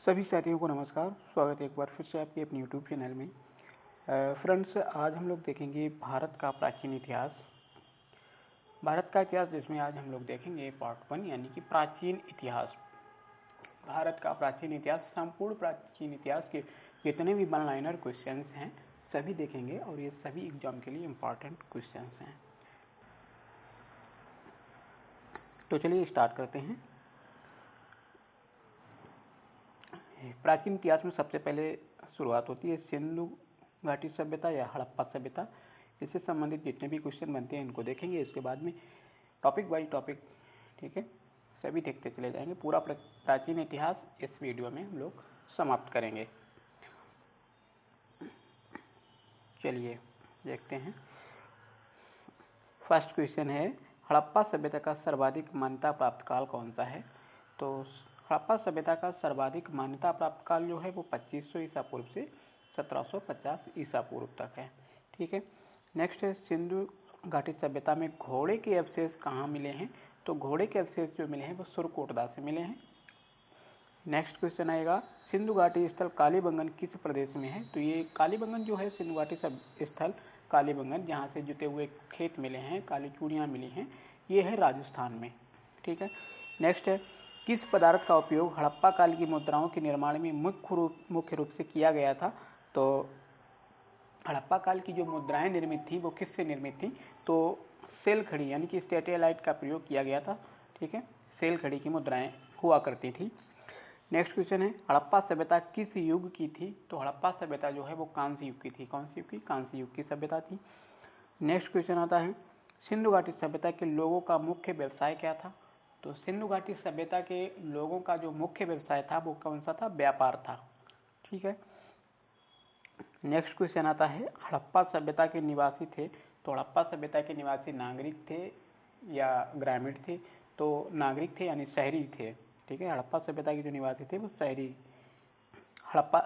सभी साथियों को नमस्कार। स्वागत है एक बार फिर से आपके अपने यूट्यूब चैनल में। फ्रेंड्स, आज हम लोग देखेंगे भारत का प्राचीन इतिहास। भारत का इतिहास जिसमें आज हम लोग देखेंगे पार्ट 1 यानी कि प्राचीन इतिहास। भारत का प्राचीन इतिहास, संपूर्ण प्राचीन इतिहास के जितने भी वन लाइनर क्वेश्चंस हैं सभी देखेंगे और ये सभी एग्जाम के लिए इम्पोर्टेंट क्वेश्चंस हैं। तो चलिए स्टार्ट करते हैं। प्राचीन इतिहास में सबसे पहले शुरुआत होती है सिंधु घाटी सभ्यता या हड़प्पा सभ्यता। इससे संबंधित जितने भी क्वेश्चन बनते हैं इनको देखेंगे। इसके बाद में टॉपिक बाय टॉपिक, ठीक है, सभी देखते चले जाएंगे। पूरा प्राचीन इतिहास इस वीडियो में हम लोग समाप्त करेंगे। चलिए देखते हैं। फर्स्ट क्वेश्चन है, हड़प्पा सभ्यता का सर्वाधिक मान्यता प्राप्त काल कौन सा है? तो हड़प्पा सभ्यता का सर्वाधिक मान्यता प्राप्त काल जो है वो 2500 ईसा पूर्व से 1750 ईसा पूर्व तक है। ठीक है। नेक्स्ट है, सिंधु घाटी सभ्यता में घोड़े के अवशेष कहाँ मिले हैं? तो घोड़े के अवशेष जो मिले हैं वो सुरकोटदा से मिले हैं। नेक्स्ट क्वेश्चन आएगा, सिंधु घाटी स्थल कालीबंगन किस प्रदेश में है? तो ये कालीबंगन जो है सिंधु घाटी स्थल कालीबंगन, जहाँ से जुते हुए खेत मिले हैं, काली चूड़ियाँ मिली हैं, ये है राजस्थान में। ठीक है। नेक्स्ट है, किस पदार्थ का उपयोग हड़प्पा काल की मुद्राओं के निर्माण में मुख्य रूप से किया गया था? तो हड़प्पा काल की जो मुद्राएं निर्मित थी वो किससे निर्मित थी? तो सेल खड़ी यानी कि स्टेटेलाइट का प्रयोग किया गया था। ठीक है, सेल खड़ी की मुद्राएं हुआ करती थी। नेक्स्ट क्वेश्चन है, हड़प्पा सभ्यता किस युग की थी? तो हड़प्पा सभ्यता जो है वो कांस्य युग की थी। कौन सी युग की? कांस्य युग की सभ्यता थी। नेक्स्ट क्वेश्चन आता है, सिंधु घाटी सभ्यता के लोगों का मुख्य व्यवसाय क्या था? तो सिंधु घाटी सभ्यता के लोगों का जो मुख्य व्यवसाय था वो कौन सा था? व्यापार था। ठीक है। नेक्स्ट क्वेश्चन आता है, हड़प्पा सभ्यता के निवासी थे, तो हड़प्पा सभ्यता के निवासी नागरिक थे या ग्रामीण थे? तो नागरिक थे यानी शहरी थे। ठीक है, हड़प्पा सभ्यता के जो निवासी थे वो शहरी। हड़प्पा,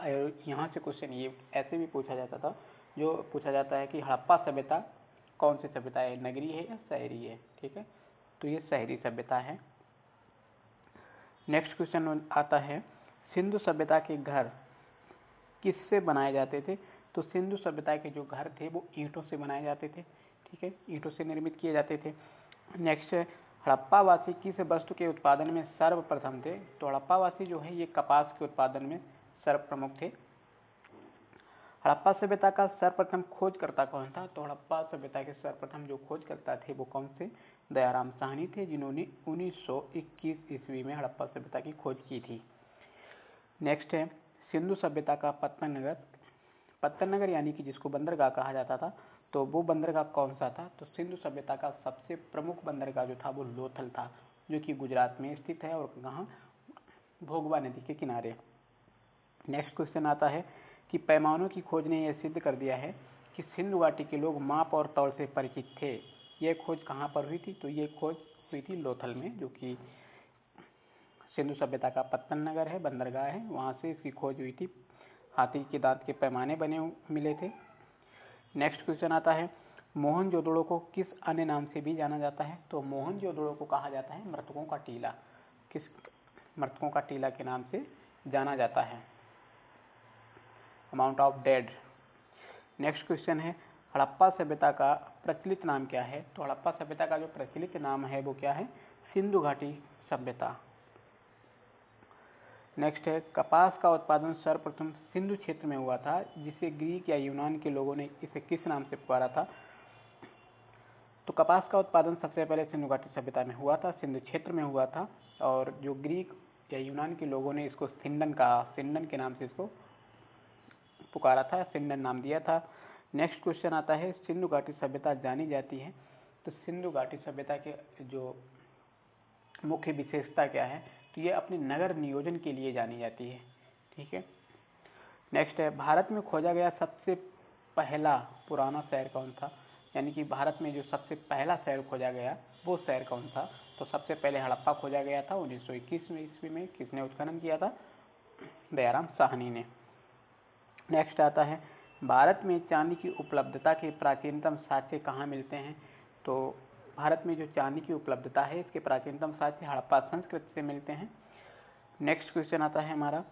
यहाँ से क्वेश्चन ये ऐसे भी पूछा जाता था, जो पूछा जाता है कि हड़प्पा सभ्यता कौन सी सभ्यता है, नगरी है या शहरी है? ठीक है, तो ये शहरी सभ्यता है। नेक्स्ट क्वेश्चन आता है, सिंधु सभ्यता के घर किससे बनाए जाते थे? तो सिंधु सभ्यता के जो घर थे वो ईंटों से बनाए जाते थे। ठीक है, ईंटों से निर्मित किए जाते थे। नेक्स्ट है, हड़प्पा वासी किस वस्तु के उत्पादन में सर्वप्रथम थे? तो हड़प्पा वासी जो है ये कपास के उत्पादन में सर्वप्रमुख थे। हड़प्पा सभ्यता का सर्वप्रथम खोजकर्ता कौन था? तो हड़प्पा सभ्यता के सर्वप्रथम जो खोजकर्ता थे वो कौन से? दयाराम साहनी थे, जिन्होंने 1921 ईस्वी में हड़प्पा सभ्यता की खोज की थी। नेक्स्ट है, सिंधु सभ्यता का पत्तन नगर, पत्तन नगर यानी कि जिसको बंदरगाह कहा जाता था, तो वो बंदरगाह कौन सा था? तो सिंधु सभ्यता का सबसे प्रमुख बंदरगाह जो था वो लोथल था, जो कि गुजरात में स्थित है और कहाँ? भोगवा नदी के किनारे। नेक्स्ट क्वेश्चन आता है कि पैमानों की खोज ने यह सिद्ध कर दिया है कि सिंधु घाटी के लोग माप और तौल से परिचित थे। यह खोज कहाँ पर हुई थी? तो ये खोज हुई थी लोथल में, जो कि सिंधु सभ्यता का पत्तन नगर है, बंदरगाह है, वहाँ से इसकी खोज हुई थी। हाथी के दांत के पैमाने बने मिले थे। नेक्स्ट क्वेश्चन आता है, मोहनजोदड़ो को किस अन्य नाम से भी जाना जाता है? तो मोहनजोदड़ो को कहा जाता है मृतकों का टीला। किस? मृतकों का टीला के नाम से जाना जाता है, amount of dead. Next question है, हड़प्पा सभ्यता का प्रचलित नाम क्या है? तो हड़प्पा सभ्यता का जो प्रचलित नाम है वो क्या है? सिंधु घाटी सभ्यता। नेक्स्ट है, कपास का उत्पादन सर्वप्रथम सिंधु क्षेत्र में हुआ था, जिसे ग्रीक या यूनान के लोगों ने इसे किस नाम से पुकारा था? तो कपास का उत्पादन सबसे पहले सिंधु घाटी सभ्यता में हुआ था, सिंधु क्षेत्र में हुआ था, और जो ग्रीक या यूनान के लोगों ने इसको सिंडन कहा, सिंडन के नाम से इसको पुकारा था, सिंडन नाम दिया था। नेक्स्ट क्वेश्चन आता है, सिंधु घाटी सभ्यता जानी जाती है, तो सिंधु घाटी सभ्यता के जो मुख्य विशेषता क्या है? तो ये अपने नगर नियोजन के लिए जानी जाती है। ठीक है। नेक्स्ट है, भारत में खोजा गया सबसे पहला पुराना शहर कौन था? यानी कि भारत में जो सबसे पहला शहर खोजा गया वो शहर कौन था? तो सबसे पहले हड़प्पा खोजा गया था 1921 ईस्वी में। किसने उत्खनन किया था? दयाराम साहनी ने। नेक्स्ट आता है, भारत में चांदी की उपलब्धता के प्राचीनतम साक्ष्य कहाँ मिलते हैं? तो भारत में जो चांदी की उपलब्धता है इसके प्राचीनतम साक्ष्य हड़प्पा संस्कृति से मिलते हैं। नेक्स्ट क्वेश्चन आता है हमारा,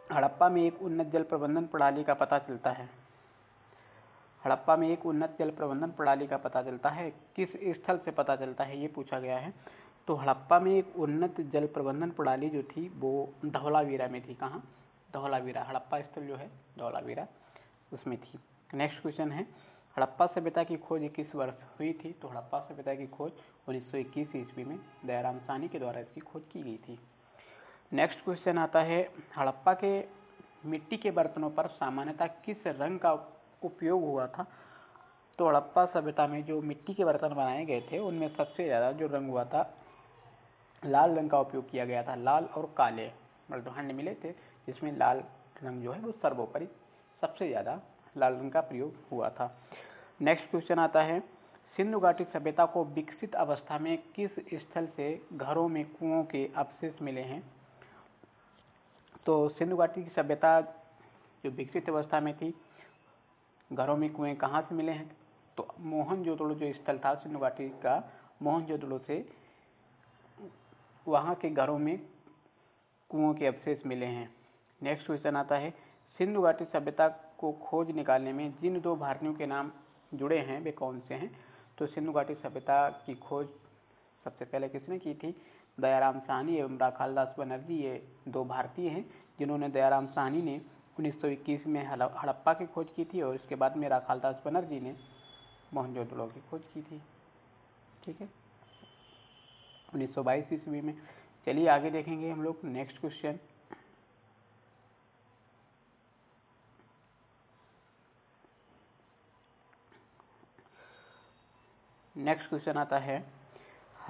हड़प्पा में एक उन्नत जल प्रबंधन प्रणाली का पता चलता है। हड़प्पा में एक उन्नत जल प्रबंधन प्रणाली का पता चलता है, किस स्थल से पता चलता है, ये पूछा गया है। तो हड़प्पा में एक उन्नत जल प्रबंधन प्रणाली जो थी वो धौलावीरा में थी। कहाँ? धौलावीरा। हड़प्पा स्थल जो है धौलावीरा उसमें थी। नेक्स्ट क्वेश्चन है, हड़प्पा सभ्यता की खोज किस वर्ष हुई थी? तो हड़प्पा सभ्यता की खोज 1921 ईस्वी में दयाराम साहनी के द्वारा इसकी खोज की गई थी। नेक्स्ट क्वेश्चन आता है, हड़प्पा के मिट्टी के बर्तनों पर सामान्यतः किस रंग का उपयोग हुआ था? तो हड़प्पा सभ्यता में जो मिट्टी के बर्तन बनाए गए थे उनमें सबसे ज़्यादा जो रंग हुआ था लाल रंग का उपयोग किया गया था। लाल और काले मृदुहंड मिले थे जिसमें लाल रंग जो है वो सर्वोपरि सबसे ज़्यादा लाल रंग का प्रयोग हुआ था। नेक्स्ट क्वेश्चन आता है, सिंधु घाटी सभ्यता को विकसित अवस्था में किस स्थल से घरों में कुओं के अवशेष मिले हैं? तो सिंधु घाटी की सभ्यता जो विकसित अवस्था में थी, घरों में कुएं कहाँ से मिले हैं? तो मोहनजोदड़ो जो स्थल था सिंधु घाटी का, मोहनजोदड़ो से वहाँ के घरों में कुओं के अवशेष मिले हैं। नेक्स्ट क्वेश्चन आता है, सिंधु घाटी सभ्यता को खोज निकालने में जिन दो भारतीयों के नाम जुड़े हैं वे कौन से हैं? तो सिंधु घाटी सभ्यता की खोज सबसे पहले किसने की थी? दयाराम साहनी एवं राखालदास बनर्जी। ये दो भारतीय हैं जिन्होंने, दयाराम साहनी ने 1921 में हड़प्पा की खोज की थी और इसके बाद में राखालदास बनर्जी ने मोहनजोदड़ो की खोज की थी। ठीक है, 1922 ईस्वी में। चलिए आगे देखेंगे हम लोग नेक्स्ट क्वेश्चन। नेक्स्ट क्वेश्चन आता है,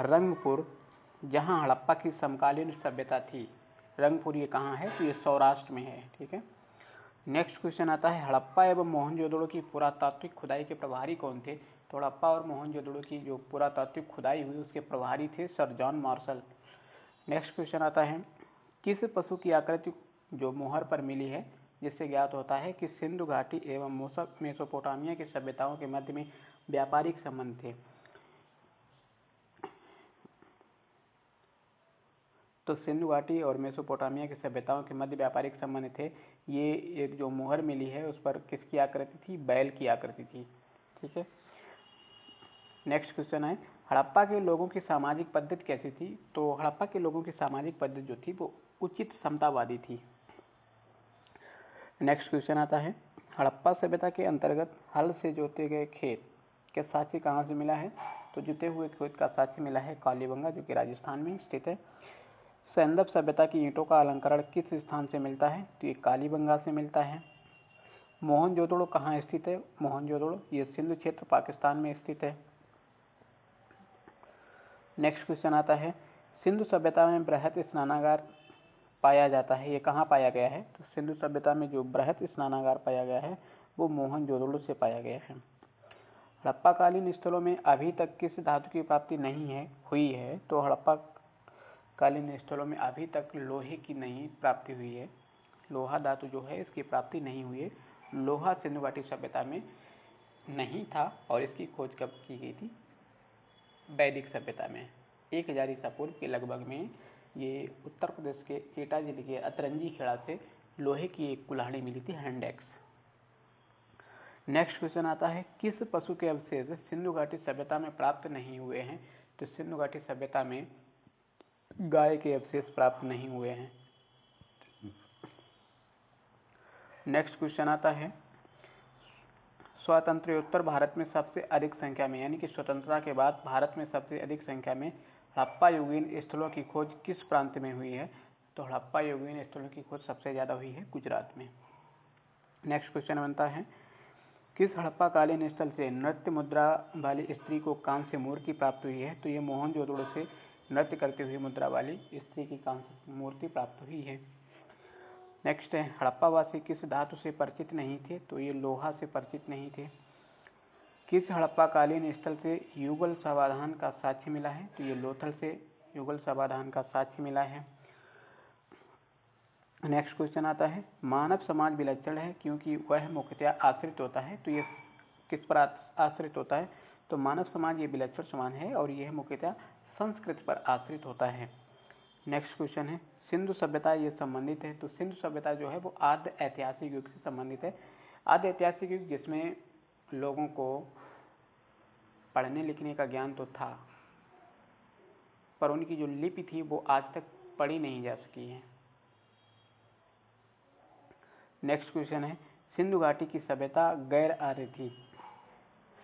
रंगपुर जहां हड़प्पा की समकालीन सभ्यता थी, रंगपुर ये कहाँ है? तो ये सौराष्ट्र में है। ठीक है। नेक्स्ट क्वेश्चन आता है, हड़प्पा एवं मोहनजोदड़ो की पुरातात्विक खुदाई के प्रभारी कौन थे? तो हड़प्पा और मोहनजोदड़ो की जो पुरातात्विक खुदाई हुई उसके प्रभारी थे sir John Marshall. Next question आता है, किस पशु की आकृति जो मोहर पर मिली है जिससे ज्ञात होता है कि सिंधु घाटी एवं मेसोपोटामिया की सभ्यताओं के मध्य में व्यापारिक संबंध थे? तो सिंधु घाटी और मेसोपोटामिया की सभ्यताओं के मध्य व्यापारिक संबंध थे। ये एक जो मोहर मिली है उस पर किसकी आकृति थी? बैल की आकृति थी। ठीक है। नेक्स्ट क्वेश्चन है, हड़प्पा के लोगों की सामाजिक पद्धति कैसी थी? तो हड़प्पा के लोगों की सामाजिक पद्धति जो थी वो उचित समतावादी थी। नेक्स्ट क्वेश्चन आता है, हड़प्पा सभ्यता के अंतर्गत हल से जोते गए खेत के साक्ष्य कहाँ से मिला है? तो जुते हुए खेत का साक्ष्य मिला है कालीबंगा जो कि राजस्थान में स्थित है। सैंदव सभ्यता की ईंटों का अलंकरण किस स्थान से मिलता है? तो ये कालीबंगा से मिलता है। मोहनजोदड़ो कहाँ स्थित है? मोहनजोदड़ो ये सिंधु क्षेत्र पाकिस्तान में स्थित है। नेक्स्ट क्वेश्चन आता है, सिंधु सभ्यता में बृहत स्नानागार पाया जाता है, ये कहाँ पाया गया है? तो सिंधु सभ्यता में जो बृहत स्नानागार पाया गया है वो मोहनजोदड़ो से पाया गया है। हड़प्पा कालीन स्थलों में अभी तक किस धातु की प्राप्ति नहीं हुई है? तो हड़प्पा कालीन स्थलों में अभी तक लोहे की नहीं प्राप्ति हुई है। लोहा धातु जो है इसकी प्राप्ति नहीं हुई है। लोहा सिंधु घाटी सभ्यता में नहीं था और इसकी खोज कब की गई थी? वैदिक सभ्यता में 1000 ईसा पूर्व के लगभग में ये उत्तर प्रदेश के एटा जिले के अतरंजी खेड़ा से लोहे की एक कुल्हाड़ी मिली थी, हैंड एक्स। नेक्स्ट क्वेश्चन आता है, किस पशु के अवशेष सिंधु घाटी सभ्यता में प्राप्त नहीं हुए हैं? तो सिंधु घाटी सभ्यता में गाय के अवशेष प्राप्त नहीं हुए हैं। नेक्स्ट क्वेश्चन आता है, स्वातंत्र्योत्तर भारत में सबसे अधिक संख्या में, यानी कि स्वतंत्रता के बाद भारत में सबसे अधिक संख्या में हड़प्पा युगीन स्थलों की खोज किस प्रांत में हुई है? तो हड़प्पा युगीन स्थलों की खोज सबसे ज्यादा हुई है गुजरात में। नेक्स्ट क्वेश्चन बनता है, किस हड़प्पा कालीन स्थल से नृत्य मुद्रा वाली स्त्री को कांस्य मूर्ति प्राप्त हुई है? तो ये मोहनजोदड़ो से नृत्य करती हुई मुद्रा वाली स्त्री की कांस्य मूर्ति प्राप्त हुई है। नेक्स्ट है, हड़प्पावासी किस धातु से परिचित नहीं थे? तो ये लोहा से परिचित नहीं थे। किस हड़प्पा कालीन स्थल से युगल समाधान का साक्ष्य मिला है? तो ये लोथल से युगल समाधान का साक्ष्य मिला है। नेक्स्ट क्वेश्चन आता है, मानव समाज विलक्षण है क्योंकि वह मुख्यतः आश्रित होता है। तो ये किस पर आश्रित होता है? तो मानव समाज ये विलक्षण समाज है और यह मुख्यतः संस्कृत पर आश्रित होता है। नेक्स्ट क्वेश्चन है, सिंधु सभ्यता ये संबंधित है। तो सिंधु सभ्यता जो है वो आद्य ऐतिहासिक युग से संबंधित है। आद्य ऐतिहासिक युग जिसमें लोगों को पढ़ने लिखने का ज्ञान तो था, पर उनकी जो लिपि थी वो आज तक पढ़ी नहीं जा सकी है। नेक्स्ट क्वेश्चन है, सिंधु घाटी की सभ्यता गैर आर्य थी।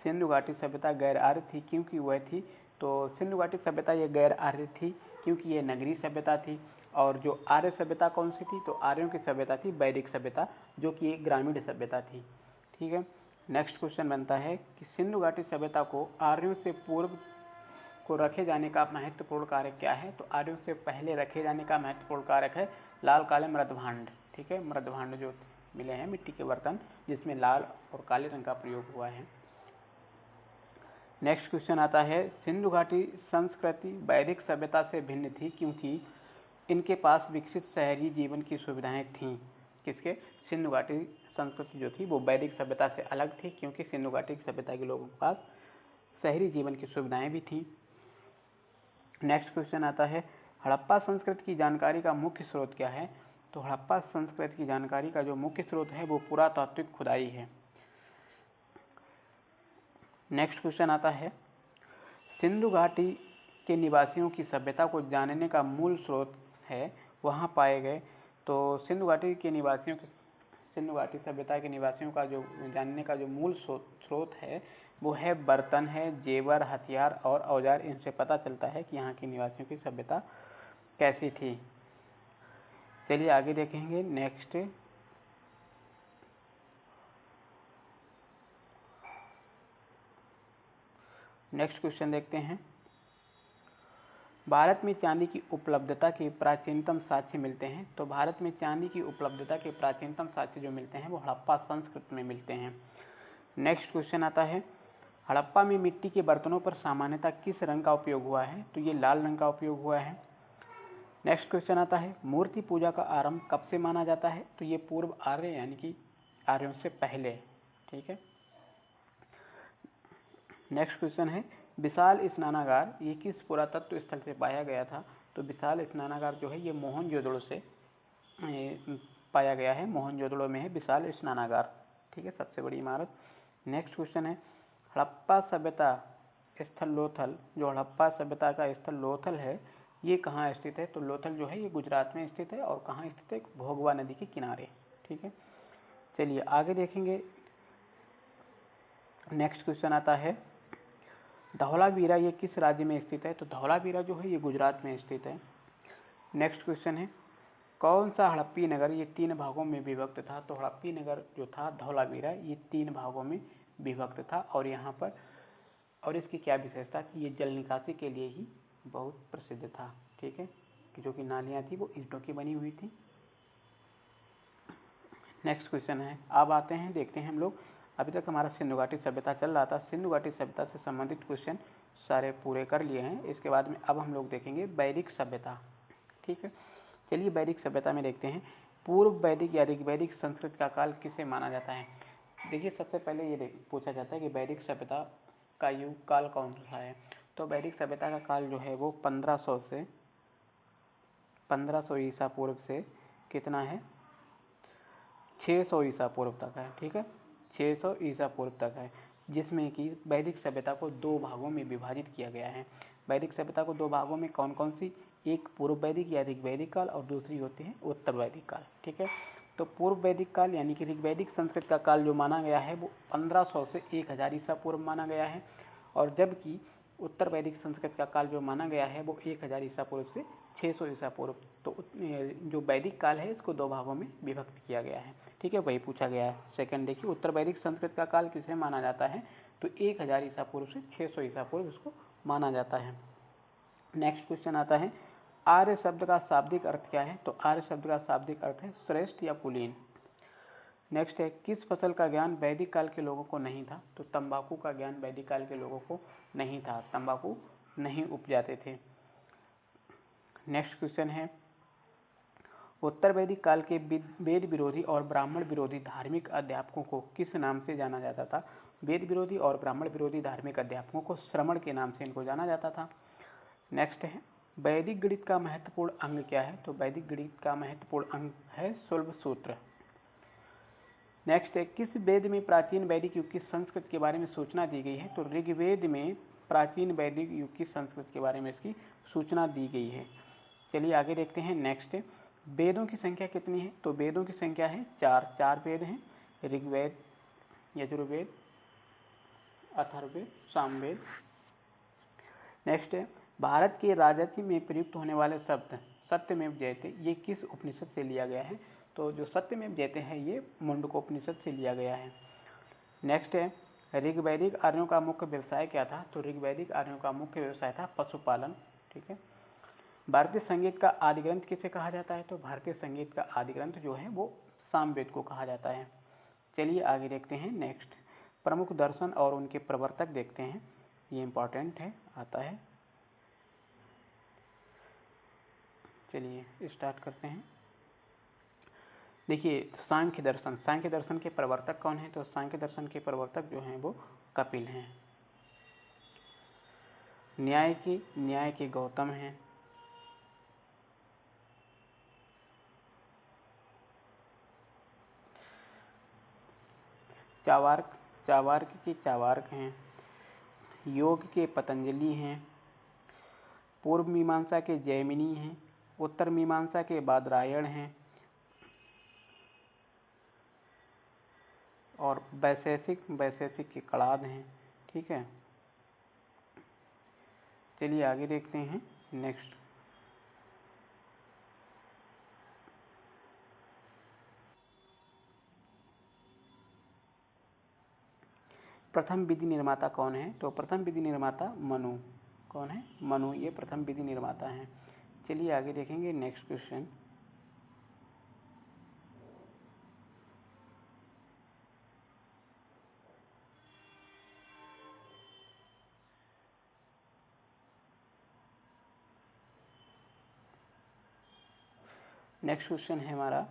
सिंधु घाटी सभ्यता गैर आर्य थी, क्योंकि वह थी, तो सिंधु घाटी सभ्यता ये गैर आर्य थी क्योंकि ये नगरीय सभ्यता थी। और जो आर्य सभ्यता कौन सी थी, तो आर्यों की सभ्यता थी वैदिक सभ्यता, जो कि एक ग्रामीण सभ्यता थी। ठीक है। नेक्स्ट क्वेश्चन बनता है कि सिंधु घाटी सभ्यता को आर्यों से पूर्व को रखे जाने का महत्वपूर्ण कारक क्या है। तो आर्यों से पहले रखे जाने का महत्वपूर्ण कारक है लाल काले मृदभांड। ठीक है, मृदभांड जो मिले हैं मिट्टी के बर्तन जिसमें लाल और काले रंग का प्रयोग हुआ है। नेक्स्ट क्वेश्चन आता है, सिंधु घाटी संस्कृति वैदिक सभ्यता से भिन्न थी क्योंकि इनके पास विकसित शहरी जीवन की सुविधाएं थीं। किसके? सिंधु घाटी संस्कृति जो थी वो वैदिक सभ्यता से अलग थी क्योंकि सिंधु घाटी सभ्यता के लोगों के पास शहरी जीवन की सुविधाएं भी थीं। नेक्स्ट क्वेश्चन आता है, हड़प्पा संस्कृति की जानकारी का मुख्य स्रोत क्या है। तो हड़प्पा संस्कृति की जानकारी का जो मुख्य स्रोत है वो पुरातात्विक खुदाई है। नेक्स्ट क्वेश्चन आता है, सिंधु घाटी के निवासियों की सभ्यता को जानने का मूल स्रोत है वहाँ पाए गए। तो सिंधु घाटी सभ्यता के निवासियों का जो जानने का जो मूल स्रोत है वो है बर्तन है, जेवर, हथियार और औजार। इनसे पता चलता है कि यहाँ के निवासियों की सभ्यता कैसी थी। चलिए आगे देखेंगे। नेक्स्ट क्वेश्चन देखते हैं, भारत में चांदी की उपलब्धता के प्राचीनतम साक्ष्य मिलते हैं। तो भारत में चांदी की उपलब्धता के प्राचीनतम साक्ष्य जो मिलते हैं वो हड़प्पा संस्कृति में मिलते हैं। नेक्स्ट क्वेश्चन आता है, हड़प्पा में मिट्टी के बर्तनों पर सामान्यतः किस रंग का उपयोग हुआ है। तो ये लाल रंग का उपयोग हुआ है। नेक्स्ट क्वेश्चन आता है, मूर्ति पूजा का आरंभ कब से माना जाता है। तो ये पूर्व आर्य यानी कि आर्यों से पहले। ठीक है। नेक्स्ट क्वेश्चन है, विशाल स्नानागार ये किस पुरातत्व स्थल से पाया गया था। तो विशाल स्नानागार जो है ये मोहनजोदड़ो से पाया गया है। मोहनजोदड़ो में है विशाल स्नानागार। ठीक है, सबसे बड़ी इमारत। नेक्स्ट क्वेश्चन है, हड़प्पा सभ्यता स्थल लोथल, जो हड़प्पा सभ्यता का स्थल लोथल है ये कहाँ स्थित है। तो लोथल जो है ये गुजरात में स्थित है। और कहाँ स्थित है? भोगवा नदी के किनारे। ठीक है, चलिए आगे देखेंगे। नेक्स्ट क्वेश्चन आता है, धौलावीरा ये किस राज्य में स्थित है। तो धौलावीरा जो है ये गुजरात में स्थित है। नेक्स्ट क्वेश्चन है, कौन सा हड़प्पी नगर ये 3 भागों में विभक्त था। तो हड़प्पी नगर जो था धौलावीरा ये 3 भागों में विभक्त था। और यहाँ पर और इसकी क्या विशेषता कि ये जल निकासी के लिए ही बहुत प्रसिद्ध था। ठीक है, कि जो कि नालियाँ थी वो ईंटों की बनी हुई थी। नेक्स्ट क्वेश्चन है, अब आते हैं देखते हैं हम लोग। अभी तक हमारा सिंधु घाटी सभ्यता चल रहा था। सिंधु घाटी सभ्यता से संबंधित क्वेश्चन सारे पूरे कर लिए हैं। इसके बाद में अब हम लोग देखेंगे वैदिक सभ्यता। ठीक है, चलिए वैदिक सभ्यता में देखते हैं, पूर्व वैदिक या ऋग्वैदिक संस्कृति का काल किसे माना जाता है। देखिए सबसे पहले ये पूछा जाता है कि वैदिक सभ्यता का युग काल कौन सा है। तो वैदिक सभ्यता का काल जो है वो 1500 ईसा पूर्व से कितना है 600 ईसा पूर्व तक है। ठीक है, 600 ईसा पूर्व तक है, जिसमें कि वैदिक सभ्यता को 2 भागों में विभाजित किया गया है। वैदिक सभ्यता को 2 भागों में कौन कौन सी, एक पूर्व वैदिक या ऋग्वैदिक काल और दूसरी होती है उत्तर वैदिक काल। ठीक है, तो पूर्व वैदिक काल यानी कि ऋग्वैदिक संस्कृत का काल जो माना गया है वो 1500 से 1000 ईसा पूर्व माना गया है। और जबकि उत्तर वैदिक संस्कृत का काल जो माना गया है वो 1000 ईसा पूर्व से 600 ईसा पूर्व। तो जो वैदिक काल है इसको 2 भागों में विभक्त किया गया है। ठीक है, वही पूछा गया है। सेकंड देखिए, उत्तर वैदिक संस्कृत का काल किसे माना जाता है। तो 1000 ईसा पूर्व से 600 ईसा पूर्व इसको माना जाता है। नेक्स्ट क्वेश्चन आता है, आर्य शब्द का शाब्दिक अर्थ क्या है। तो आर्य शब्द का शाब्दिक अर्थ है श्रेष्ठ या कुलीन। नेक्स्ट है, किस फसल का ज्ञान वैदिक काल के लोगों को नहीं था। तो तंबाकू का ज्ञान वैदिक काल के लोगों को नहीं था, तंबाकू नहीं उपजाते थे। नेक्स्ट क्वेश्चन है, उत्तर वैदिक काल के वेद विरोधी और ब्राह्मण विरोधी धार्मिक अध्यापकों को किस नाम से जाना जाता था। वेद विरोधी और ब्राह्मण विरोधी धार्मिक अध्यापकों को श्रमण के नाम से इनको जाना जाता था। नेक्स्ट है, वैदिक गणित का महत्वपूर्ण अंग क्या है? तो वैदिक गणित का महत्वपूर्ण अंग है सुलभ सूत्र। नेक्स्ट है, किस वेद में प्राचीन वैदिक युग की संस्कृत के बारे में सूचना दी गई है? तो ऋग्वेद में प्राचीन वैदिक युग की संस्कृत के बारे में इसकी सूचना दी गई है। चलिए आगे देखते हैं। नेक्स्ट, वेदों की संख्या कितनी है? तो वेदों की संख्या है 4 वेद हैं, ऋग्वेद, यजुर्वेद, अथर्ववेद, सामवेद। नेक्स्ट है, भारत के राजनीति में प्रयुक्त होने वाले शब्द सत्यमेव जयते ये किस उपनिषद से लिया गया है? तो जो सत्यमेव जयते हैं ये मुंडकोपनिषद से लिया गया है। नेक्स्ट है, ऋग्वैदिक आर्यों का मुख्य व्यवसाय क्या था? तो ऋग्वैदिक आर्यों का मुख्य व्यवसाय था पशुपालन। ठीक है। भारतीय संगीत का आदि ग्रंथ किसे कहा जाता है? तो भारतीय संगीत का आदि ग्रंथ जो है वो सामवेद को कहा जाता है। चलिए आगे देखते हैं। नेक्स्ट, प्रमुख दर्शन और उनके प्रवर्तक देखते हैं, ये इंपॉर्टेंट है, आता है। चलिए स्टार्ट करते हैं। देखिए, सांख्य दर्शन के प्रवर्तक कौन है? तो सांख्य दर्शन के प्रवर्तक जो हैं वो कपिल हैं। न्याय के गौतम हैं। चावार्क के चावार्क हैं। योग के पतंजलि हैं। पूर्व मीमांसा के जैमिनी हैं। उत्तर मीमांसा के बादरायण हैं। और वैशेषिक के कड़ाद हैं। ठीक है। चलिए आगे देखते हैं। नेक्स्ट, प्रथम विधि निर्माता कौन है? तो प्रथम विधि निर्माता मनु। कौन है? मनु, ये प्रथम विधि निर्माता हैं। चलिए आगे देखेंगे। नेक्स्ट क्वेश्चन, है हमारा,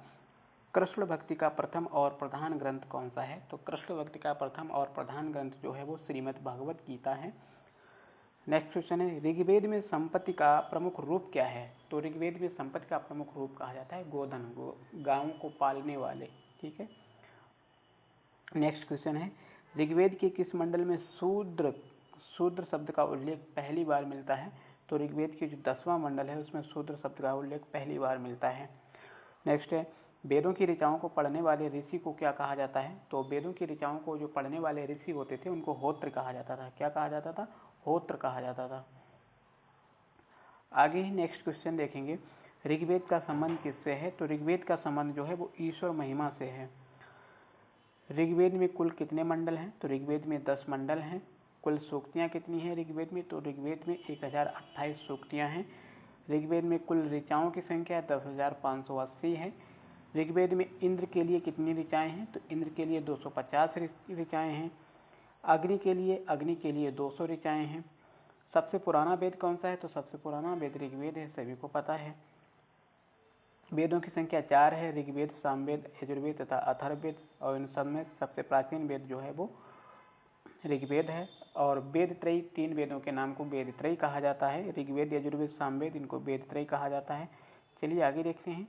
कृष्ण भक्ति का प्रथम और प्रधान ग्रंथ कौन सा है? तो कृष्ण भक्ति का प्रथम और प्रधान ग्रंथ जो है वो श्रीमद् भागवत गीता है। नेक्स्ट क्वेश्चन है, ऋग्वेद में संपत्ति का प्रमुख रूप क्या है? तो ऋग्वेद में संपत्ति का प्रमुख रूप कहा जाता है गोधन, गायों को पालने वाले। ठीक है। नेक्स्ट क्वेश्चन है, ऋग्वेद के किस मंडल में शूद्र शब्द का उल्लेख पहली बार मिलता है? तो ऋग्वेद के जो 10वां मंडल है उसमें शूद्र शब्द का उल्लेख पहली बार मिलता है। नेक्स्ट है, वेदों की ऋचाओं को पढ़ने वाले ऋषि को क्या कहा जाता है? तो वेदों की ऋचाओं को जो पढ़ने वाले ऋषि होते थे उनको होत्र कहा जाता था। क्या कहा जाता था? होत्र कहा जाता था। आगे ही नेक्स्ट क्वेश्चन देखेंगे, ऋग्वेद का संबंध किससे है? तो ऋग्वेद का संबंध जो है वो ईश्वर महिमा से है। ऋग्वेद में कुल कितने मंडल हैं? तो ऋग्वेद में 10 मंडल हैं। कुल सूक्तियाँ कितनी हैं ऋग्वेद में? तो ऋग्वेद में 1028 सूक्तियाँ हैं। ऋग्वेद में कुल ऋचाओं की संख्या 10,580 है। ऋग्वेद में इंद्र के लिए कितनी ऋचाएँ हैं? तो इंद्र के लिए 250 ऋचाएँ हैं। अग्नि के लिए 200 ऋचाएँ हैं। सबसे पुराना वेद कौन सा है? तो सबसे पुराना वेद ऋग्वेद है, सभी को पता है। वेदों की संख्या 4 है, ऋग्वेद, सामवेद, यजुर्वेद तथा अथर्ववेद। और इन सब में सबसे प्राचीन वेद जो है वो ऋग्वेद है। और वेद त्रयी, 3 वेदों के नाम को वेद त्रयी कहा जाता है। ऋग्वेद, यजुर्वेद, सामवेद, इनको वेद त्रयी कहा जाता है। चलिए आगे देखते हैं,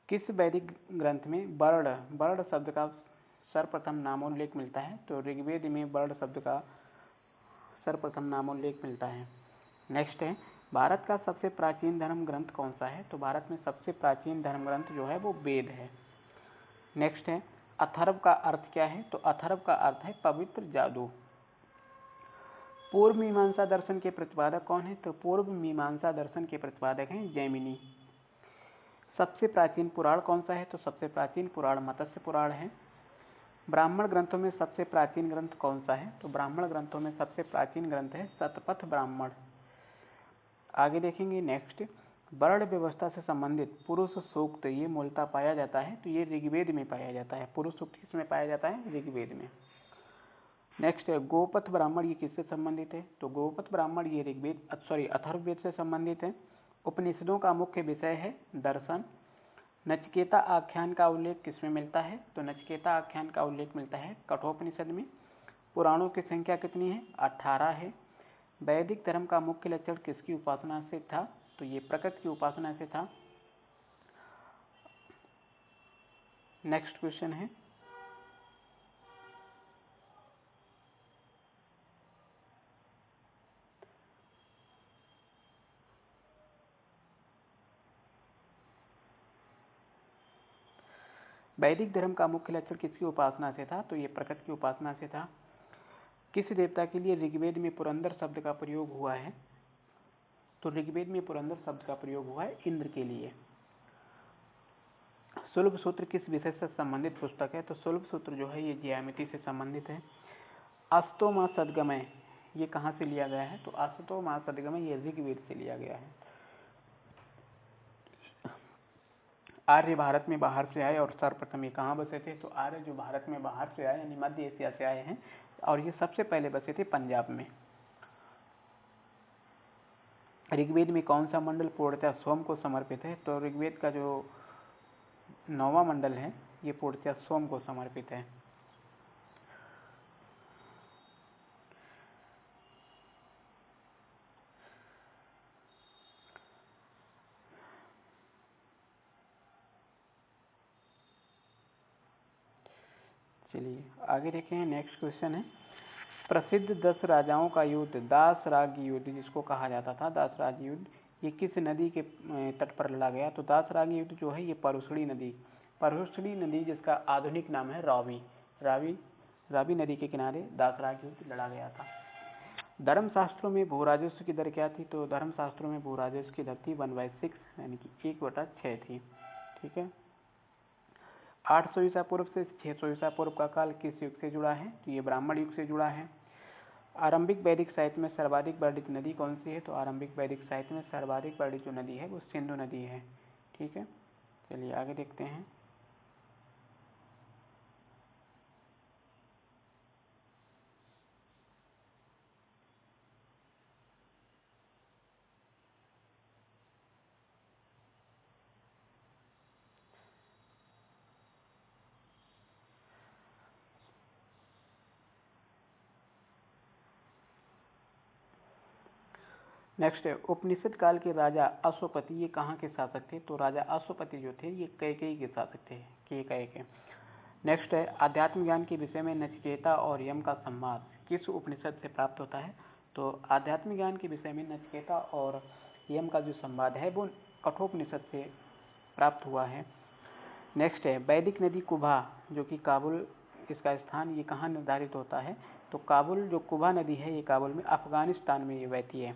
किस वैदिक ग्रंथ में वर्ण शब्द का सर्वप्रथम नामोल्लेख मिलता है? तो ऋग्वेद में वर्ण शब्द का सर्वप्रथम नामोल्लेख मिलता है। नेक्स्ट है, भारत का सबसे प्राचीन धर्म ग्रंथ कौन सा है? तो भारत में सबसे प्राचीन धर्म ग्रंथ जो है वो वेद है। नेक्स्ट है, अथर्व का अर्थ क्या है? तो अथर्व का अर्थ है पवित्र जादू। पूर्व मीमांसा दर्शन के प्रतिपादक कौन है? तो पूर्व मीमांसा दर्शन के प्रतिपादक हैं जैमिनी। सबसे प्राचीन पुराण कौन सा है? तो सबसे प्राचीन पुराण मत्स्य पुराण है। ब्राह्मण ग्रंथों में सबसे प्राचीन ग्रंथ कौन सा है? तो ब्राह्मण ग्रंथों में सबसे प्राचीन ग्रंथ है शतपथ ब्राह्मण। आगे देखेंगे। नेक्स्ट, वर्ण व्यवस्था से संबंधित पुरुष सूक्त ये मूलतः पाया जाता है, तो ये ऋग्वेद में पाया जाता है। पुरुष सूक्त किसमें पाया जाता है? ऋग्वेद में। नेक्स्ट है, गोपथ ब्राह्मण ये किससे संबंधित है? तो गोपथ ब्राह्मण ये अथर्ववेद से संबंधित है। उपनिषदों का मुख्य विषय है दर्शन। नचिकेता आख्यान का उल्लेख किसमें मिलता है? तो नचिकेता आख्यान का उल्लेख मिलता है कठोपनिषद में। पुराणों की संख्या कितनी है? 18 है। वैदिक धर्म का मुख्य लक्षण किसकी उपासना से था? तो ये प्रकृति की उपासना से था। नेक्स्ट क्वेश्चन है, वैदिक धर्म का मुख्य लक्षण किसकी उपासना से था? तो ये प्रकृति की उपासना से था। किस देवता के लिए ऋग्वेद में पुरंदर शब्द का प्रयोग हुआ है? तो ऋग्वेद में पुरंदर शब्द का प्रयोग हुआ है इंद्र के लिए। सुलभ सूत्र किस विषय से संबंधित पुस्तक है? तो सुलभ सूत्र जो है ये ज्यामिति से संबंधित है। अस्तो मा सदगमय ये कहाँ से लिया गया है? तो अस्तो मा सदगमय ये ऋग्वेद से लिया गया है। आर्य भारत में बाहर से आए और सर्वप्रथम ये कहाँ बसे थे? तो आर्य जो भारत में बाहर से आए यानी मध्य एशिया से आए हैं और ये सबसे पहले बसे थे पंजाब में। ऋग्वेद में कौन सा मंडल पूर्णतः सोम को समर्पित है? तो ऋग्वेद का जो 9वां मंडल है ये पूर्णतः सोम को समर्पित है। चलिए आगे देखें। नेक्स्ट क्वेश्चन है, प्रसिद्ध 10 राजाओं का युद्ध दास राग युद्ध जिसको कहा जाता था, दास राग युद्ध, ये किस नदी के तट पर लड़ा गया? तो दास राग युद्ध जो है ये परुशड़ी नदी जिसका आधुनिक नाम है रावी नदी के किनारे दास राग युद्ध लड़ा गया था। धर्मशास्त्रों में भू राजस्व की दर क्या थी? तो धर्मशास्त्रों में भू राजस्व की दर थी 1/6 यानी कि 1/6 थी। ठीक है। 800 ईसा पूर्व से 600 ईसा पूर्व का काल किस युग से जुड़ा है? तो ये ब्राह्मण युग से जुड़ा है। आरंभिक वैदिक साहित्य में सर्वाधिक वर्णित नदी कौन सी है? तो आरंभिक वैदिक साहित्य में सर्वाधिक वर्णित जो नदी है वो सिंधु नदी है। ठीक है, चलिए आगे देखते हैं। नेक्स्ट है, उपनिषद काल के राजा अश्वपति ये कहाँ के शासक थे? तो राजा अश्वपति जो थे ये कैकेयी के शासक थे, कैकेयी के। नेक्स्ट है, आध्यात्म ज्ञान के विषय में नचिकेता और यम का संवाद किस उपनिषद से प्राप्त होता है? तो आध्यात्म ज्ञान के विषय में नचिकेता और यम का जो संवाद है वो कठोपनिषद से प्राप्त हुआ है। नेक्स्ट है, वैदिक नदी कुभा जो कि काबुल इसका स्थान ये कहाँ निर्धारित होता है? तो काबुल जो कुभा नदी है ये काबुल में अफगानिस्तान में ये बहती है।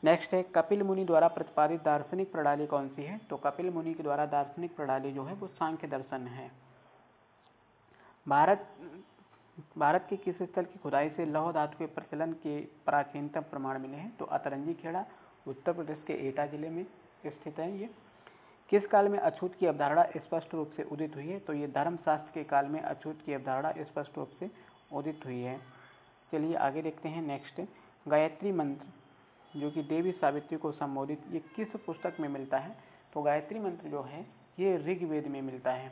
नेक्स्ट है, कपिल मुनि द्वारा प्रतिपादित दार्शनिक प्रणाली कौन सी है? तो कपिल मुनि के द्वारा दार्शनिक प्रणाली जो है वो सांख्य दर्शन है। भारत के किस स्थल की खुदाई से लौह धातु के प्रचलन के प्राचीनतम प्रमाण मिले हैं? तो अतरंजी खेड़ा उत्तर प्रदेश के एटा जिले में स्थित है ये। किस काल में अछूत की अवधारणा स्पष्ट रूप से उदित हुई है? तो ये धर्मशास्त्र के काल में अछूत की अवधारणा स्पष्ट रूप से उदित हुई है। चलिए आगे देखते हैं। नेक्स्ट, गायत्री मंत्र जो कि देवी सावित्री को संबोधित ये किस पुस्तक में मिलता है? तो गायत्री मंत्र जो है ये ऋग्वेद में मिलता है।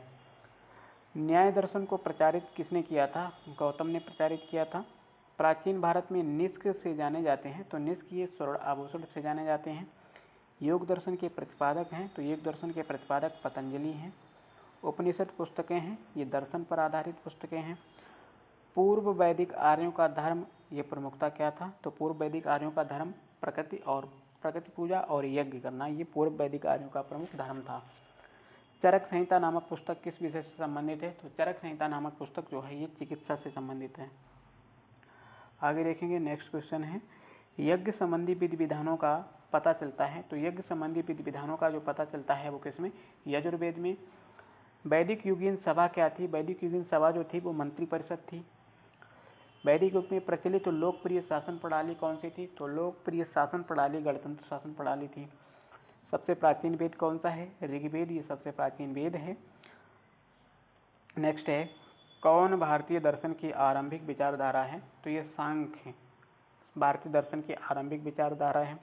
न्याय दर्शन को प्रचारित किसने किया था? गौतम ने प्रचारित किया था। प्राचीन भारत में निष्क से जाने जाते हैं, तो निष्क ये स्वर्ण आभूषण से जाने जाते हैं। योग दर्शन के प्रतिपादक हैं, तो योग दर्शन के प्रतिपादक पतंजलि हैं। उपनिषद पुस्तकें हैं, ये दर्शन पर आधारित पुस्तकें हैं। पूर्व वैदिक आर्यों का धर्म ये प्रमुखता क्या था? तो पूर्व वैदिक आर्यों का धर्म प्रकृति पूजा और यज्ञ करना ये पूर्व वैदिक आर्यों का प्रमुख धर्म था। चरक संहिता नामक पुस्तक किस विषय से संबंधित है? तो चरक संहिता नामक पुस्तक जो है ये चिकित्सा से संबंधित है। आगे देखेंगे। नेक्स्ट क्वेश्चन है, यज्ञ संबंधी विधि विधानों का पता चलता है। तो यज्ञ संबंधी विधि विधानों का जो पता चलता है वो किसमें? यजुर्वेद में। वैदिक युगीन सभा क्या थी? वैदिक युगीन सभा जो थी वो मंत्री परिषद थी। वैदिक युग में प्रचलित तो लोकप्रिय शासन प्रणाली कौन सी थी? तो लोकप्रिय शासन प्रणाली गणतंत्र शासन प्रणाली थी। सबसे प्राचीन वेद कौन सा है? ऋग्वेद ये सबसे प्राचीन वेद है। नेक्स्ट है, कौन भारतीय दर्शन की आरंभिक विचारधारा है? तो ये सांख्य भारतीय दर्शन की आरंभिक विचारधारा है।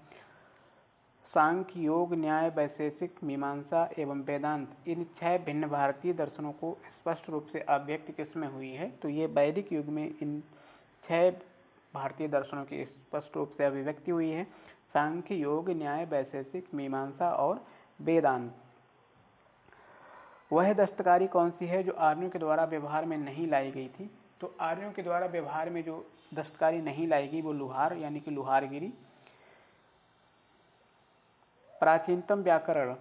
सांख्य, योग, न्याय, वैशेषिक, मीमांसा एवं वेदांत इन 6 भिन्न भारतीय दर्शनों को स्पष्ट रूप से अभिव्यक्त किसमें हुई है? तो ये वैदिक युग में इन 6 भारतीय दर्शनों की स्पष्ट रूप से अभिव्यक्ति हुई है। सांख्य, योग, न्याय, वैशेषिक, मीमांसा और वेदांत। वह दस्तकारी कौन सी है जो आर्यों के द्वारा व्यवहार में नहीं लाई गई थी? तो आर्यों के द्वारा व्यवहार में जो दस्तकारी नहीं लाई गई वो लुहार यानी कि लुहारगिरी। प्राचीनतम व्याकरण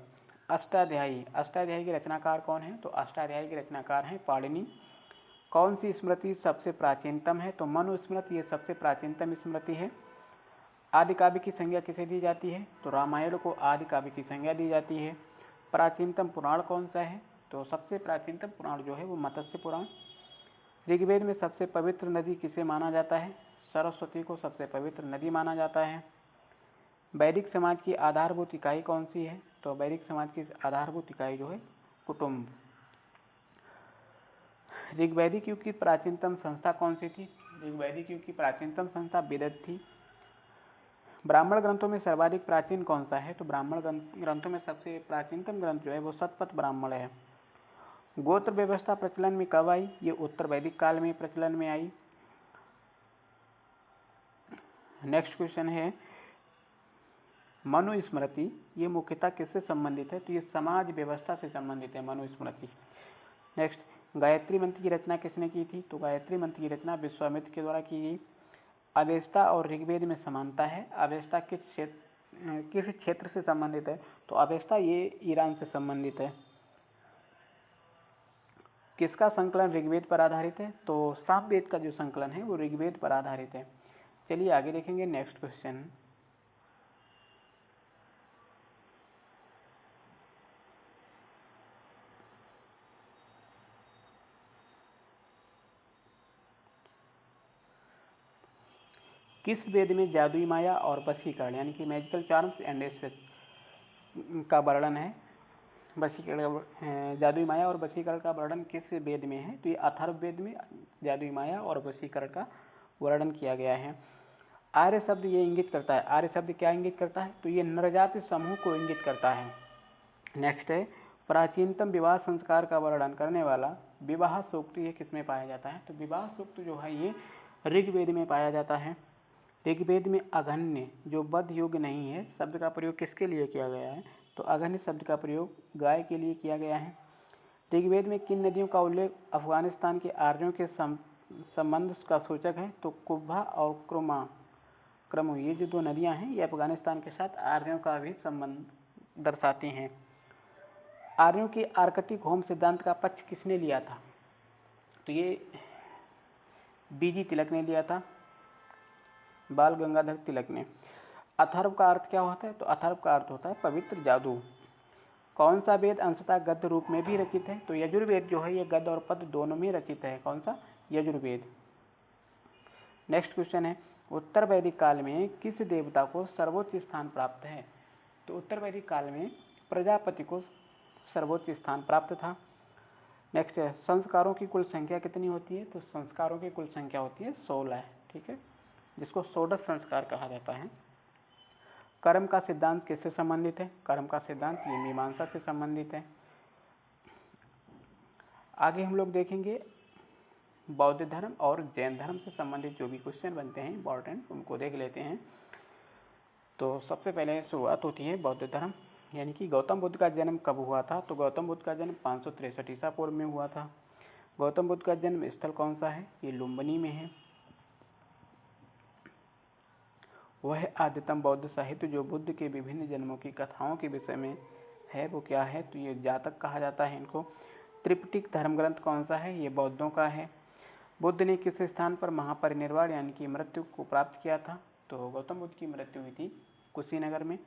अष्टाध्यायी। अष्टाध्यायी के रचनाकार कौन है? तो अष्टाध्यायी के रचनाकार हैं पाणिनि। कौन सी स्मृति सबसे प्राचीनतम है? तो मनुस्मृति ये सबसे प्राचीनतम स्मृति है। आदि काव्य की संज्ञा किसे दी जाती है? तो रामायण को आदि काव्य की संज्ञा दी जाती है। प्राचीनतम पुराण कौन सा है? तो सबसे प्राचीनतम पुराण जो है वो मत्स्य पुराण। ऋग्वेद में सबसे पवित्र नदी किसे माना जाता है? सरस्वती को सबसे पवित्र नदी माना जाता है। वैदिक समाज की आधारभूत इकाई कौन सी है? तो वैदिक समाज की आधारभूत इकाई जो है कुटुंब। ऋग्वैदिक युग की प्राचीनतम संस्था कौन सी थी? ऋग्वैदिक युग की प्राचीनतम संस्था वेद थी। ब्राह्मण ग्रंथों में सर्वाधिक प्राचीन कौन सा है? तो ब्राह्मण ग्रंथों में सबसे प्राचीनतम ग्रंथ जो है वो शतपथ ब्राह्मण है। गोत्र व्यवस्था प्रचलन में कब आई? ये उत्तर वैदिक काल में प्रचलन में आई। नेक्स्ट क्वेश्चन है मनुस्मृति ये मुख्यतः किससे संबंधित है? तो ये समाज व्यवस्था से संबंधित है मनुस्मृति। नेक्स्ट, गायत्री मंत्र की रचना किसने की थी? तो गायत्री मंत्र की रचना विश्वामित्र के द्वारा की गई। अवेस्ता और ऋग्वेद में समानता है। अवेस्ता किस क्षेत्र से संबंधित है? तो अवेस्ता ये ईरान से संबंधित है। किसका संकलन ऋग्वेद पर आधारित है? तो सामवेद का जो संकलन है वो ऋग्वेद पर आधारित है। चलिए आगे देखेंगे नेक्स्ट क्वेश्चन। किस वेद में जादुई माया और वशीकरण यानी कि मैजिकल चार्म्स एंड का वर्णन है? वशीकरण, जादुई माया और वशीकरण का वर्णन किस वेद में है? तो ये अथर्ववेद में जादुई माया और वशीकरण का वर्णन किया गया है। आर्य शब्द ये इंगित करता है। आर्य शब्द क्या इंगित करता है? तो ये नरजाति समूह को इंगित करता है। नेक्स्ट है प्राचीनतम विवाह संस्कार का वर्णन करने वाला विवाह सूक्त ये किसमें पाया जाता है? तो विवाह सूक्त जो है ये ऋग्वेद में पाया जाता है। ऋग्वेद में अघन्य जो बद्ध योग्य नहीं है शब्द का प्रयोग किसके लिए किया गया है? तो अघन्य शब्द का प्रयोग गाय के लिए किया गया है। ऋग्वेद में किन नदियों का उल्लेख अफगानिस्तान के आर्यों के संबंध का सूचक है? तो कुब्भा और क्रमो ये जो दो नदियां हैं ये अफगानिस्तान के साथ आर्यों का भी संबंध दर्शाती हैं। आर्यों के आर्कटिक होम सिद्धांत का पक्ष किसने लिया था? तो ये बीजी तिलक ने लिया था, बाल गंगाधर तिलक ने। अथर्व का अर्थ क्या होता है? तो अथर्व का अर्थ होता है पवित्र जादू। कौन सा वेद अंशतः गद्य रूप में भी रचित है? तो यजुर्वेद जो है ये गद्य और पद्य दोनों में रचित है। कौन सा? यजुर्वेद। नेक्स्ट क्वेश्चन है उत्तर वैदिक काल में किस देवता को सर्वोच्च स्थान प्राप्त है? तो उत्तर वैदिक काल में प्रजापति को सर्वोच्च स्थान प्राप्त था। नेक्स्ट है संस्कारों की कुल संख्या कितनी होती है? तो संस्कारों की कुल संख्या होती है 16। ठीक है, जिसको षोडश संस्कार कहा जाता है। कर्म का सिद्धांत किससे संबंधित है? कर्म का सिद्धांत ये मीमांसा से संबंधित है। आगे हम लोग देखेंगे बौद्ध धर्म और जैन धर्म से संबंधित जो भी क्वेश्चन बनते हैं इंपॉर्टेंट उनको देख लेते हैं। तो सबसे पहले शुरुआत होती है बौद्ध धर्म यानी कि गौतम बुद्ध का जन्म कब हुआ था? तो गौतम बुद्ध का जन्म 563 ईसा पूर्व में हुआ था। गौतम बुद्ध का जन्म स्थल कौन सा है? ये लुम्बिनी में है। वह आद्यतम बौद्ध साहित्य जो बुद्ध के विभिन्न जन्मों की कथाओं के विषय में है वो क्या है? तो ये जातक कहा जाता है इनको। त्रिपिटक धर्म ग्रंथ कौन सा है? ये बौद्धों का है। बुद्ध ने किस स्थान पर महापरिनिर्वाण यानी कि मृत्यु को प्राप्त किया था? तो गौतम बुद्ध की मृत्यु हुई थी कुशीनगर में।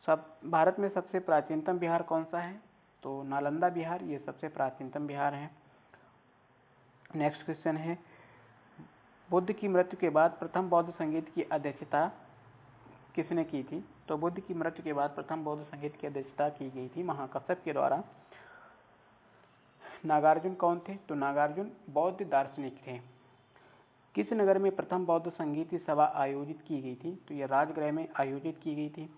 भारत में सबसे प्राचीनतम बिहार कौन सा है? तो नालंदा बिहार ये सबसे प्राचीनतम बिहार है। नेक्स्ट क्वेश्चन है बुद्ध की मृत्यु के बाद प्रथम बौद्ध संगीत की अध्यक्षता किसने की थी? तो बुद्ध की मृत्यु के बाद प्रथम बौद्ध संगीत की अध्यक्षता की गई थी महाकश्यप के द्वारा। नागार्जुन कौन थे? तो नागार्जुन बौद्ध दार्शनिक थे। किस नगर में प्रथम बौद्ध संगीत की सभा आयोजित की गई थी? तो यह राजगृह में आयोजित की गई थी।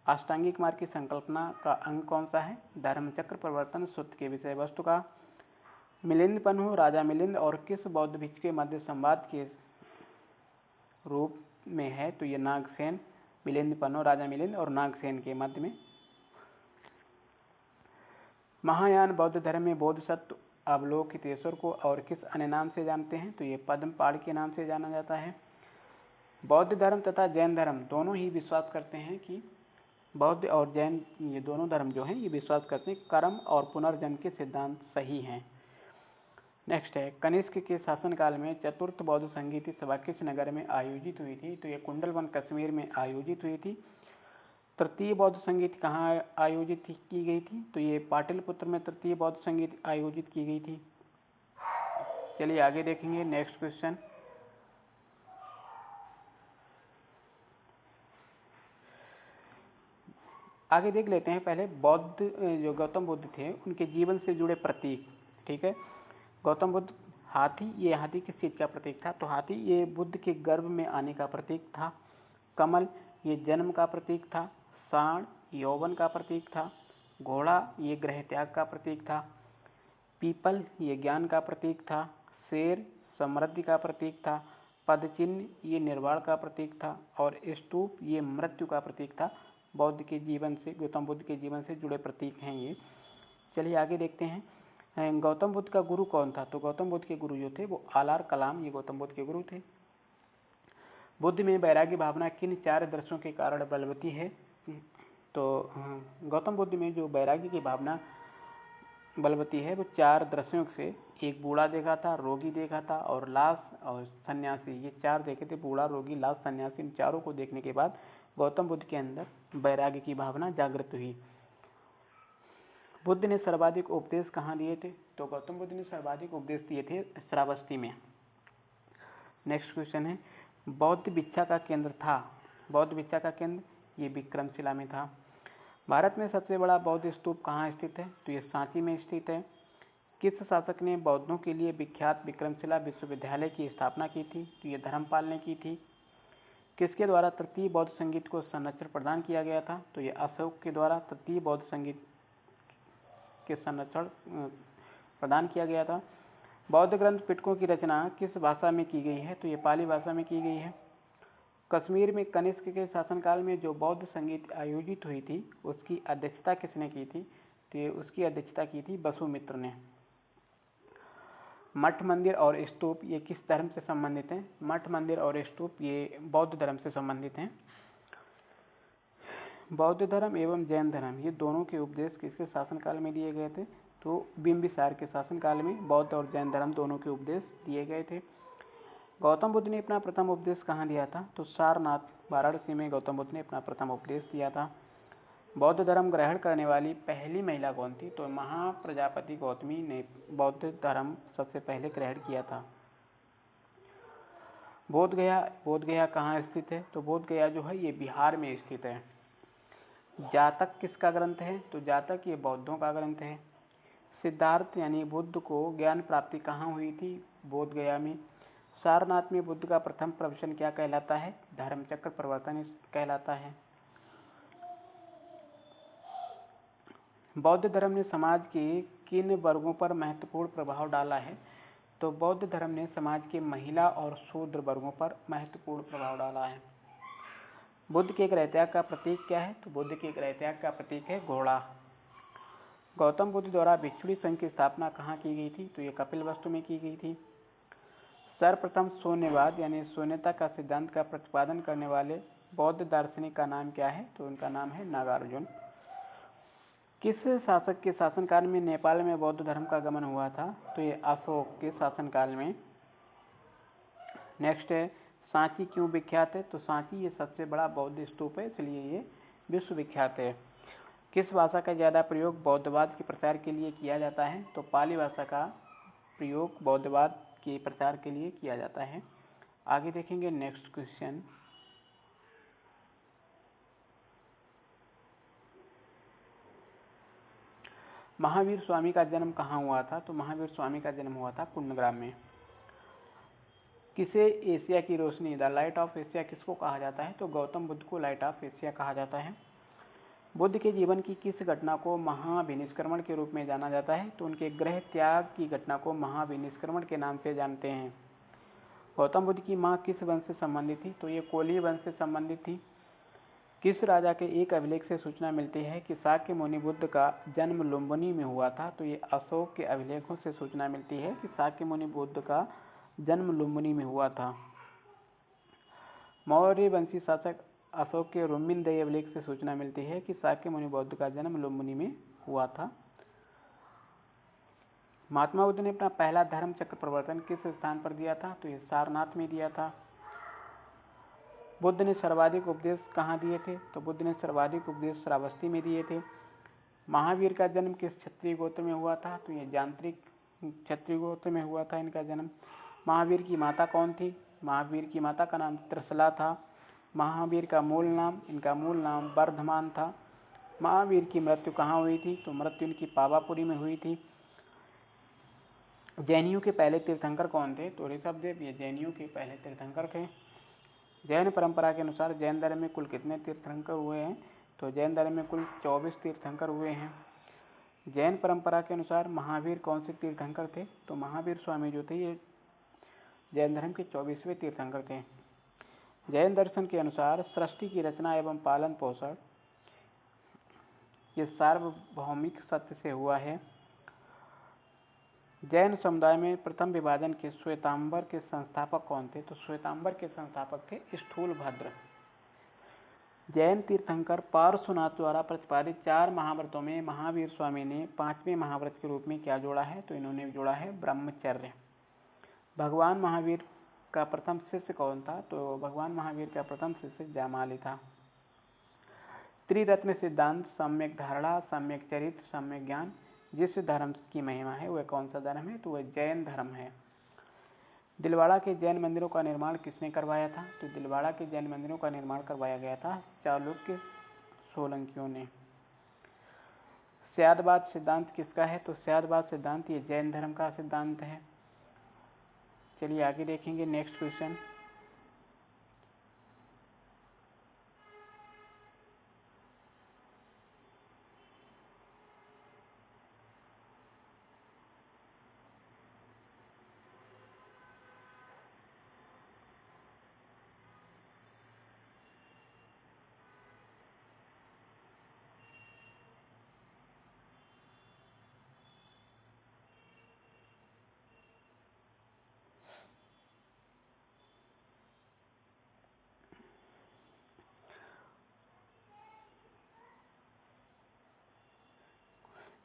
अष्टांगिक मार्ग की संकल्पना का अंग कौन सा है? धर्मचक्र प्रवर्तन सूत्र के विषय वस्तु का। मिलिंद पन्हु राजा मिलिंद और किस बौद्ध भिक्षु के मध्य संवाद के रूप में है तो ये नागसेन, मिलिंद पन्नो, राजा मिलिंद और नागसेन के मध्य में। महायान बौद्ध धर्म में बोधिसत्व अवलोकितेश्वर को और किस अन्य नाम से जानते हैं? तो ये पद्मपाद के नाम से जाना जाता है। बौद्ध धर्म तथा जैन धर्म दोनों ही विश्वास करते हैं कि बौद्ध और जैन ये दोनों धर्म जो हैं ये विश्वास करते हैं कर्म और पुनर्जन्म के सिद्धांत सही हैं। नेक्स्ट है, कनिष्क के शासनकाल में चतुर्थ बौद्ध संगीति सभा किस नगर में आयोजित हुई थी? तो ये कुंडलवन कश्मीर में आयोजित हुई थी। तृतीय बौद्ध संगीत कहाँ आयोजित की गई थी? तो ये पाटलिपुत्र में तृतीय बौद्ध संगीत आयोजित की गई थी। चलिए आगे देखेंगे नेक्स्ट क्वेश्चन। आगे देख लेते हैं पहले बौद्ध जो गौतम बुद्ध थे उनके जीवन से जुड़े प्रतीक। ठीक है, गौतम बुद्ध हाथी, ये हाथी किस चीज का प्रतीक था? तो हाथी ये बुद्ध के गर्भ में आने का प्रतीक था। कमल ये जन्म का प्रतीक था। सांड यौवन का प्रतीक था। घोड़ा ये ग्रह त्याग का प्रतीक था। पीपल ये ज्ञान का प्रतीक था। शेर समृद्धि का प्रतीक था। पदचिन्ह ये निर्वाण का प्रतीक था और स्तूप ये मृत्यु का प्रतीक था। बौद्ध के जीवन से, गौतम बुद्ध के जीवन से जुड़े प्रतीक हैं ये। चलिए आगे देखते हैं गौतम बुद्ध का गुरु कौन था? तो गौतम बुद्ध के गुरु जो थे वो आलार कलाम, ये गौतम बुद्ध के गुरु थे। बुद्ध में वैराग्य भावना किन 4 दर्शनों के कारण बलवती है? तो गौतम बुद्ध में जो वैराग्य की भावना बलवती है वो 4 दृश्यों से, एक बूढ़ा देखा था, रोगी देखा था और लाश और सन्यासी, ये 4 देखे थे। बूढ़ा, रोगी, लाश, सन्यासी, इन चारों को देखने के बाद गौतम बुद्ध के अंदर वैराग्य की भावना जागृत हुई। बुद्ध ने सर्वाधिक उपदेश कहाँ दिए थे? तो गौतम बुद्ध ने सर्वाधिक उपदेश दिए थे श्रावस्ती में। नेक्स्ट क्वेश्चन है, बौद्ध भिक्षा का केंद्र था? बौद्ध भिक्षा का केंद्र ये विक्रमशिला में था। भारत में सबसे बड़ा बौद्ध स्तूप कहाँ स्थित है? तो ये सांची में स्थित है। किस शासक ने बौद्धों के लिए विख्यात विक्रमशिला विश्वविद्यालय की स्थापना की थी? तो ये धर्मपाल ने की थी। किसके द्वारा तृतीय बौद्ध संगीत को संरक्षण प्रदान किया गया था? तो ये अशोक के द्वारा तृतीय बौद्ध संगीत के संरक्षण प्रदान किया गया था। बौद्ध ग्रंथ पिटकों की रचना किस भाषा में की गई है? तो ये पाली भाषा में की गई है। कश्मीर में कनिष्क के शासनकाल में जो बौद्ध संगीत आयोजित हुई थी उसकी अध्यक्षता किसने की थी? तो उसकी अध्यक्षता की थी वसुमित्र ने। मठ, मंदिर और स्तूप ये किस धर्म से संबंधित हैं? मठ, मंदिर और स्तूप ये बौद्ध धर्म से संबंधित हैं। बौद्ध धर्म एवं जैन धर्म ये दोनों के उपदेश किसके शासनकाल में दिए गए थे? तो बिंबिसार के शासनकाल में बौद्ध और जैन धर्म दोनों के उपदेश दिए गए थे। गौतम बुद्ध ने अपना प्रथम उपदेश कहाँ दिया था? तो सारनाथ, वाराणसी में गौतम बुद्ध ने अपना प्रथम उपदेश दिया था। बौद्ध धर्म ग्रहण करने वाली पहली महिला कौन थी? तो महाप्रजापति गौतमी ने बौद्ध धर्म सबसे पहले ग्रहण किया था। बोधगया कहाँ स्थित है? तो बोधगया जो है ये बिहार में स्थित है। जातक किसका ग्रंथ है? तो जातक ये बौद्धों का ग्रंथ है। सिद्धार्थ यानी बुद्ध को ज्ञान प्राप्ति कहाँ हुई थी? बोधगया में। सारनाथ में बुद्ध का प्रथम प्रवचन क्या कहलाता है? धर्मचक्र प्रवर्तन कहलाता है। बौद्ध धर्म ने समाज के किन वर्गों पर महत्वपूर्ण प्रभाव डाला है? तो बौद्ध धर्म ने समाज के महिला और शूद्र वर्गों पर महत्वपूर्ण प्रभाव डाला है। बुद्ध के गृह त्याग का प्रतीक क्या है? तो बुद्ध के गृह त्याग का प्रतीक है घोड़ा। गौतम बुद्ध द्वारा भिक्षुणी संघ की स्थापना कहाँ की गई थी? तो ये कपिलवस्तु में की गई थी। सर्वप्रथम शून्यवाद यानी शून्यता का सिद्धांत का प्रतिपादन करने वाले बौद्ध दार्शनिक का नाम क्या है? तो उनका नाम है नागार्जुन। किस शासक के शासनकाल में नेपाल में बौद्ध धर्म का आगमन हुआ था? तो ये अशोक के शासनकाल में। नेक्स्ट है, सांची क्यों विख्यात है? तो सांची ये सबसे बड़ा बौद्ध स्तूप है इसलिए ये विश्व विख्यात है। किस भाषा का ज्यादा प्रयोग बौद्धवाद के प्रचार के लिए किया जाता है? तो पाली भाषा का प्रयोग बौद्धवाद के प्रचार के लिए किया जाता है। आगे देखेंगे नेक्स्ट क्वेश्चन। महावीर स्वामी का जन्म कहाँ हुआ था? तो महावीर स्वामी का जन्म हुआ था कुंडग्राम में। किसे एशिया की रोशनी, द लाइट ऑफ एशिया किसको कहा जाता है? तो गौतम बुद्ध को लाइट ऑफ एशिया कहा जाता है। बुद्ध के जीवन की किस घटना को महाविनिष्क्रमण के रूप में जाना जाता है? तो उनके गृह त्याग की घटना को महाविनिष्क्रमण के नाम से जानते हैं। गौतम बुद्ध की माँ किस वंश से संबंधित थी? तो ये कोली वंश से संबंधित थी। किस राजा के एक अभिलेख से सूचना मिलती है कि शाक्य मुनि बुद्ध का जन्म लुम्बिनी में हुआ था? तो ये अशोक के अभिलेखों से सूचना मिलती है कि शाक्य मुनि बुद्ध का जन्म लुम्बिनी में हुआ था। मौर्य वंशी शासक अशोक के रुम्मिनदई अभिलेख से सूचना मिलती है कि शाक्य मुनि बुद्ध का जन्म लुम्बिनी में हुआ था। महात्मा बुद्ध ने अपना पहला धर्म चक्र प्रवर्तन किस स्थान पर दिया था? तो ये सारनाथ में दिया था। बुद्ध ने सर्वाधिक उपदेश कहाँ दिए थे? तो बुद्ध ने सर्वाधिक उपदेश श्रावस्ती में दिए थे। महावीर का जन्म किस क्षत्रिय गोत्र में हुआ था? तो ये यांत्रिक क्षत्रिय गोत्र में हुआ था इनका जन्म। महावीर की माता कौन थी? महावीर की माता का नाम त्रिशला था। महावीर का इनका मूल नाम वर्धमान था। महावीर की मृत्यु कहाँ हुई थी? तो मृत्यु इनकी पावापुरी में हुई थी। जैनियों के पहले तीर्थंकर कौन थे? तो ऋषभदेव ये जैनियों के पहले तीर्थंकर थे। जैन परंपरा के अनुसार जैन धर्म में कुल कितने तीर्थंकर हुए हैं? तो जैन धर्म में कुल 24 तीर्थंकर हुए हैं। जैन परंपरा के अनुसार महावीर कौन से तीर्थंकर थे? तो महावीर स्वामी जो थे ये जैन धर्म के 24वें तीर्थंकर थे। जैन दर्शन के अनुसार सृष्टि की रचना एवं पालन पोषण ये सार्वभौमिक सत्य से हुआ है। जैन समुदाय में प्रथम विभाजन के श्वेतांबर के संस्थापक कौन थे? तो श्वेतांबर के संस्थापक थे स्थूलभद्र। जैन तीर्थंकर पार्श्वनाथ द्वारा प्रतिपादित 4 महाव्रतों में महावीर स्वामी ने 5वें महाव्रत के रूप में क्या जोड़ा है? तो इन्होंने जोड़ा है ब्रह्मचर्य। भगवान महावीर का प्रथम शिष्य कौन था? तो भगवान महावीर का प्रथम शिष्य जामाली था। त्रिरत्न सिद्धांत सम्यक धारणा, सम्यक चरित्र, सम्यक ज्ञान जिस धर्म की महिमा है वह कौन सा धर्म है? तो वह जैन धर्म है। दिलवाड़ा के जैन मंदिरों का निर्माण किसने करवाया था? तो दिलवाड़ा के जैन मंदिरों का निर्माण करवाया गया था चालुक्य सोलंकियों ने। स्यादवाद सिद्धांत किसका है? तो स्यादवाद सिद्धांत ये जैन धर्म का सिद्धांत है। चलिए आगे देखेंगे नेक्स्ट क्वेश्चन।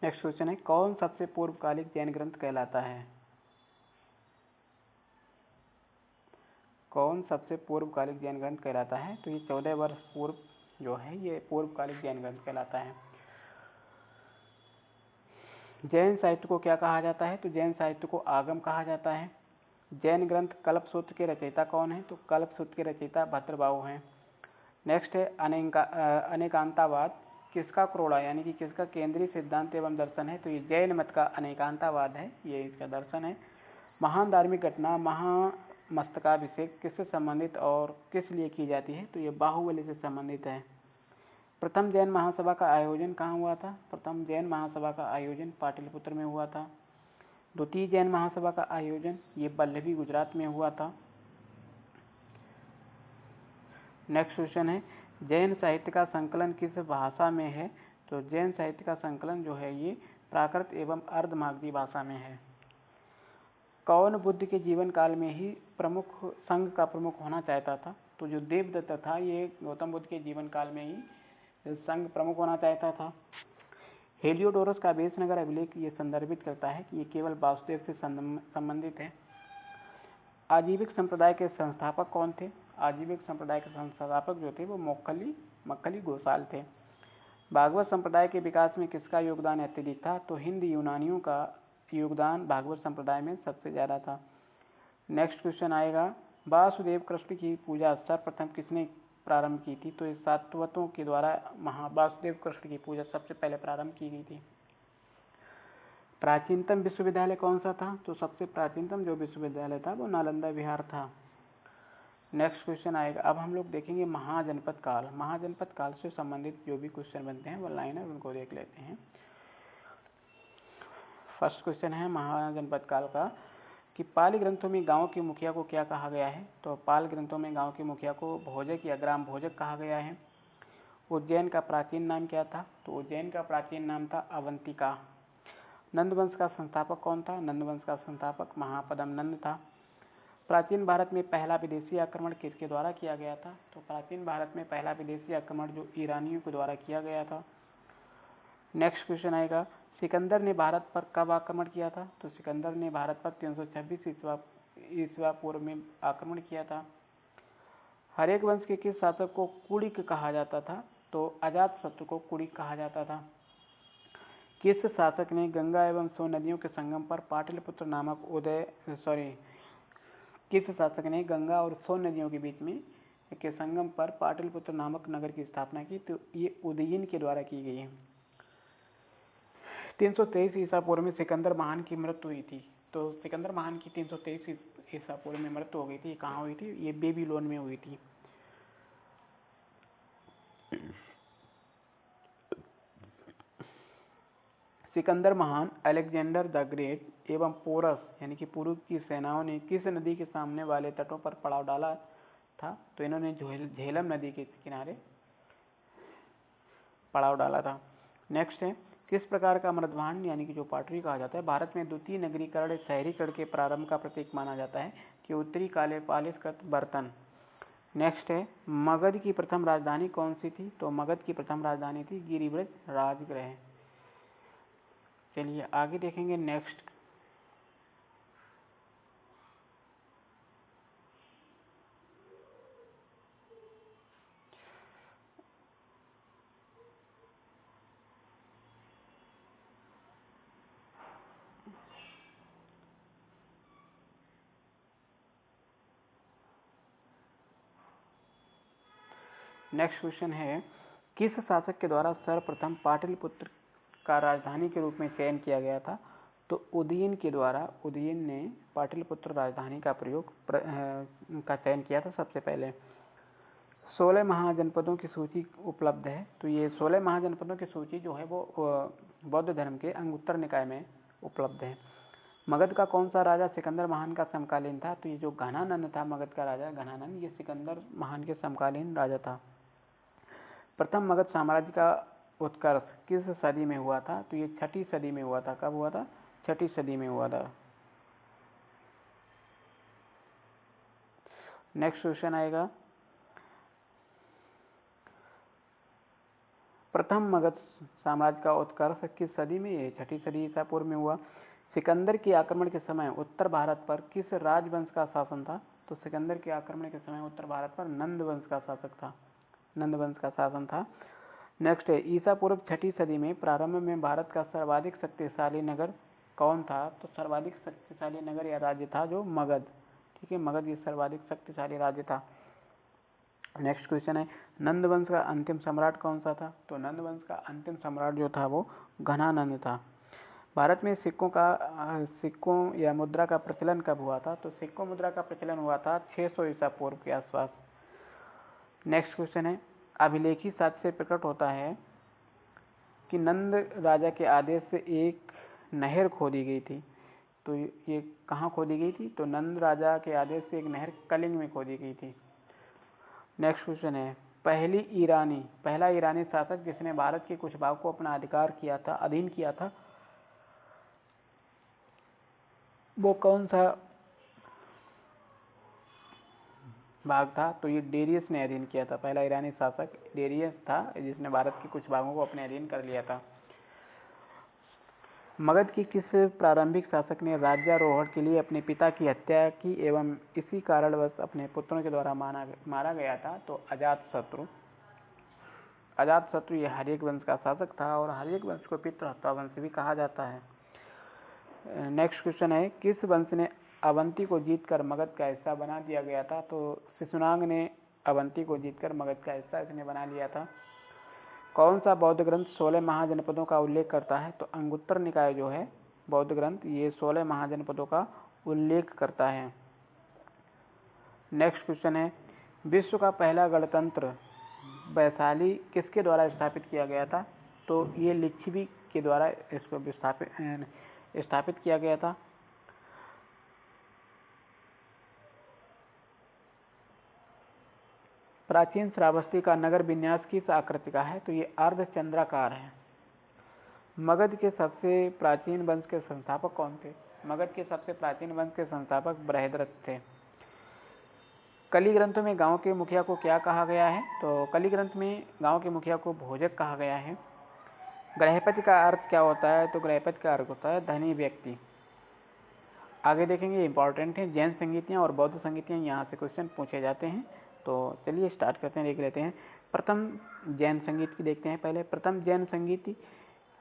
नेक्स्ट क्वेश्चन है कौन सबसे पूर्वकालिक जैन ग्रंथ कहलाता है? कौन सबसे पूर्वकालिक जैन ग्रंथ कहलाता है? तो ये 14 वर्ष पूर्व जो है ये पूर्वकालिक जैन ग्रंथ कहलाता है। जैन साहित्य को क्या कहा जाता है? तो जैन साहित्य को आगम कहा जाता है। जैन ग्रंथ कल्पसूत्र के रचयिता कौन है? तो कल्पसूत्र के रचयिता भद्रबाहु हैं। नेक्स्ट है अनेकांतावाद किसका क्रोड़ा यानी कि किसका केंद्रीय सिद्धांत एवं दर्शन है? तो ये जैन मत का अनेकांतावाद है, ये इसका दर्शन है। महान धार्मिक घटना महामस्तकाभिषेक किससे संबंधित और किस लिए की जाती है? तो ये बाहुबली से संबंधित है। प्रथम जैन महासभा का आयोजन कहाँ हुआ था? प्रथम जैन महासभा का आयोजन पाटलिपुत्र में हुआ था। द्वितीय जैन महासभा का आयोजन ये बल्लभी गुजरात में हुआ था। नेक्स्ट क्वेश्चन है जैन साहित्य का संकलन किस भाषा में है? तो जैन साहित्य का संकलन जो है ये प्राकृत एवं अर्धमागधी भाषा में है। कौन बुद्ध के जीवन काल में ही प्रमुख संघ का प्रमुख होना चाहता था? तो जो देवदत्त था ये गौतम बुद्ध के जीवन काल में ही संघ प्रमुख होना चाहता था। हेलियोडोरस का बेसनगर अभिलेख ये संदर्भित करता है कि ये केवल वासुदेव से संबंधित है। आजीविक संप्रदाय के संस्थापक कौन थे? आजीविक संप्रदाय के संस्थापक जो थे वो मक्खली गोसाल थे। भागवत संप्रदाय के विकास में किसका योगदान अत्यधिक था? तो हिंद यूनानियों का योगदान भागवत संप्रदाय में सबसे ज्यादा था। नेक्स्ट क्वेश्चन आएगा वासुदेव कृष्ण की पूजा सर्वप्रथम किसने प्रारंभ की थी? तो इस सात्वतों के द्वारा वासुदेव कृष्ण की पूजा सबसे पहले प्रारंभ की गई थी। प्राचीनतम विश्वविद्यालय कौन सा था? तो सबसे प्राचीनतम जो विश्वविद्यालय था वो नालंदा विहार था। नेक्स्ट क्वेश्चन आएगा अब हम लोग देखेंगे महाजनपद काल। महाजनपद काल से संबंधित जो भी क्वेश्चन बनते हैं वो लाइन है उनको देख लेते हैं। फर्स्ट क्वेश्चन है महाजनपद काल का कि पाली ग्रंथों में गांव के मुखिया को क्या कहा गया है? तो पाल ग्रंथों में गांव के मुखिया को भोजक या ग्राम भोजक कहा गया है। उज्जैन का प्राचीन नाम क्या था? तो उज्जैन का प्राचीन नाम था अवंतिका। नंदवंश का संस्थापक कौन था? नंदवंश का संस्थापक महापद्म नंद था। प्राचीन भारत में पहला विदेशी आक्रमण किसके द्वारा किया गया था? तो प्राचीन भारत में पहला विदेशी आक्रमण जो ईरानियों के द्वारा किया गया था। नेक्स्ट क्वेश्चन आएगा, सिकंदर ने भारत पर कब आक्रमण किया था? तो सिकंदर ने भारत पर 326 ईस्वा पूर्व में आक्रमण किया था। हरेक वंश के किस शासक को कुड़िक कहा जाता था? तो अजातशत्रु को कुड़िक कहा जाता था। किस शासक ने गंगा एवं सोन नदियों के संगम पर पाटलिपुत्र नामक किस शासक ने गंगा और सोन नदियों के बीच में के संगम पर पाटलिपुत्र नामक नगर की स्थापना की? तो ये उदयन के द्वारा की गई है। 323 ईसा पूर्व में सिकंदर महान की मृत्यु हुई थी। तो सिकंदर महान की 323 ईसा पूर्व में मृत्यु हो गई थी। कहाँ हुई थी? ये बेबीलोन में हुई थी। सिकंदर महान, अलेक्जेंडर द ग्रेट एवं पोरस यानी कि पूर्व की सेनाओं ने किस नदी के सामने वाले तटों पर पड़ाव डाला था? तो इन्होंने झेलम नदी के किनारे पड़ाव डाला था। नेक्स्ट है, किस प्रकार का मृदभांड यानी कि जो पाटरी कहा जाता है भारत में द्वितीय नगरीकरण शहरीकरण के प्रारंभ का प्रतीक माना जाता है? कि उत्तरी काले पालिशकृत बर्तन। नेक्स्ट है, मगध की प्रथम राजधानी कौन सी थी? तो मगध की प्रथम राजधानी थी गिरिब्रज राजगृह। चलिए आगे देखेंगे। नेक्स्ट, क्वेश्चन है, किस शासक के द्वारा सर्वप्रथम पाटलिपुत्र का राजधानी के रूप में चयन किया गया था? तो उदयन के द्वारा उदयन ने पाटलिपुत्र राजधानी का का चयन किया था सबसे पहले। 16 महाजनपदों की सूची उपलब्ध है। तो ये 16 महाजनपदों की सूची जो है वो बौद्ध धर्म के अंगुत्तर निकाय में उपलब्ध है। मगध का कौन सा राजा सिकंदर महान का समकालीन था? तो ये जो घनानंद था मगध का राजा घनानंद, ये सिकंदर महान के समकालीन राजा था। प्रथम मगध साम्राज्य का उत्कर्ष किस सदी में हुआ था? तो ये 6ठी सदी में हुआ था। कब हुआ था? 6ठी सदी में हुआ था। नेक्स्ट क्वेश्चन आएगा, प्रथम मगध साम्राज्य का उत्कर्ष किस सदी में? ये 6ठी सदी ईसा पूर्व में हुआ। सिकंदर के आक्रमण के समय उत्तर भारत पर किस राजवंश का शासन था? तो सिकंदर के आक्रमण के समय उत्तर भारत पर नंद वंश का शासक था, नंद वंश का शासन था। नेक्स्ट है, ईसा पूर्व 6ठी सदी में प्रारंभ में भारत का सर्वाधिक शक्तिशाली नगर कौन था? तो सर्वाधिक शक्तिशाली नगर या राज्य था जो मगध। ठीक है, मगध ये सर्वाधिक शक्तिशाली राज्य था। नेक्स्ट क्वेश्चन है, नंद वंश का अंतिम सम्राट कौन सा था? तो नंद वंश का अंतिम सम्राट जो था वो घनानंद था। भारत में सिक्कों या मुद्रा का प्रचलन कब हुआ था? तो सिक्कों मुद्रा का प्रचलन हुआ था 600 ईसा पूर्व के आसपास। नेक्स्ट क्वेश्चन है, अभिलेखी साक्ष्य से प्रकट होता है कि नंद राजा के आदेश से एक नहर खोदी गई थी। तो ये कहाँ खोदी गई थी? तो नंद राजा के आदेश से एक नहर कलिंग में खोदी गई थी। नेक्स्ट क्वेश्चन है, पहला ईरानी शासक जिसने भारत के कुछ भाग को अपना अधीन किया था वो कौन सा भाग था? तो ये डेरियस ने अधीन किया था। पहला ईरानी शासक डेरियस था जिसने भारत के कुछ भागों को अपने अधीन कर लिया था। मगध के किस प्रारंभिक शासक ने राज्यारोहण के लिए अपने पिता की हत्या की एवं इसी कारणवश अपने पुत्रों के द्वारा मारा गया था? तो अजातशत्रु। अजातशत्रु ये हर्यक वंश का शासक था और हर्यक वंश को पितृहत्या वंश भी कहा जाता है। नेक्स्ट क्वेश्चन है, किस वंश ने अवंती को जीतकर मगध का हिस्सा बना दिया गया था? तो शिशुनाग ने अवंती को जीतकर मगध का हिस्सा इसने बना लिया था। कौन सा बौद्ध ग्रंथ 16 महाजनपदों का उल्लेख करता है? तो अंगुत्तर निकाय जो है बौद्ध ग्रंथ ये 16 महाजनपदों का उल्लेख करता है। नेक्स्ट क्वेश्चन है, विश्व का पहला गणतंत्र वैशाली किसके द्वारा स्थापित किया गया था? तो ये लिच्छवी के द्वारा इसको स्थापित किया गया था। प्राचीन श्रावस्ती का नगर विन्यास किस आकृति का है? तो ये अर्धचंद्राकार है। मगध के सबसे प्राचीन वंश के संस्थापक कौन थे? मगध के सबसे प्राचीन वंश के संस्थापक बृहद्रथ थे। कली ग्रंथ में गांव के मुखिया को क्या कहा गया है? तो कली ग्रंथ में गांव के मुखिया को भोजक कहा गया है। गृहपति का अर्थ क्या होता है? तो गृहपति का अर्थ होता है धनी व्यक्ति। आगे देखेंगे, इंपॉर्टेंट है, जैन संगीतियाँ और बौद्ध संगीतियाँ, यहाँ से क्वेश्चन पूछे जाते हैं। तो चलिए स्टार्ट करते हैं, देख लेते हैं। प्रथम जैन संगीत की देखते हैं पहले। प्रथम जैन संगीत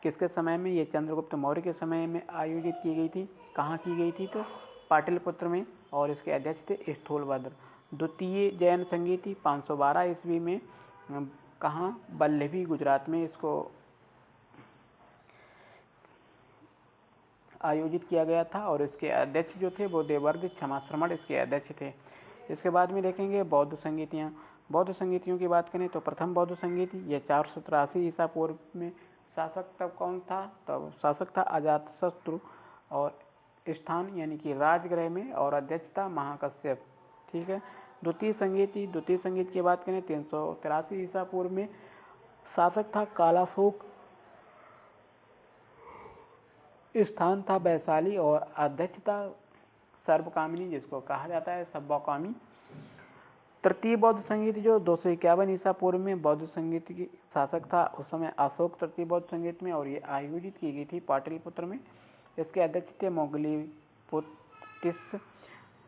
किसके समय में? ये चंद्रगुप्त मौर्य के समय में आयोजित की गई थी। कहाँ की गई थी? तो पाटलिपुत्र में, और इसके अध्यक्ष थे स्थूलभद्र। द्वितीय जैन संगीति 512 ईस्वी में कहाँ? वल्लभी, गुजरात में इसको आयोजित किया गया था, और इसके अध्यक्ष जो थे वो देवर्षि क्षमाश्रमण इसके अध्यक्ष थे। इसके बाद में देखेंगे बौद्ध संगीतियाँ। बौद्ध संगीतियों की बात करें तो प्रथम बौद्ध संगीति ये 483 ईसा पूर्व में। शासक तब कौन था? तब शासक था अजातशत्रु, और स्थान यानी कि राजगृह में, और अध्यक्ष था महाकश्यप। ठीक है। द्वितीय संगीत की बात करें 383 ईसा पूर्व में। शासक था कालाशोक, स्थान था वैशाली, और अध्यक्ष था सर्वकामिनी, जिसको कहा जाता है सब्बकामी। तृतीय बौद्ध संगीत जो 251 ईसा पूर्व में बौद्ध संगीत की शासक था उस समय अशोक तृतीय बौद्ध संगीत में, और ये आयोजित की गई थी पाटलिपुत्र में। इसके अध्यक्ष थे मोगलीपुतिस।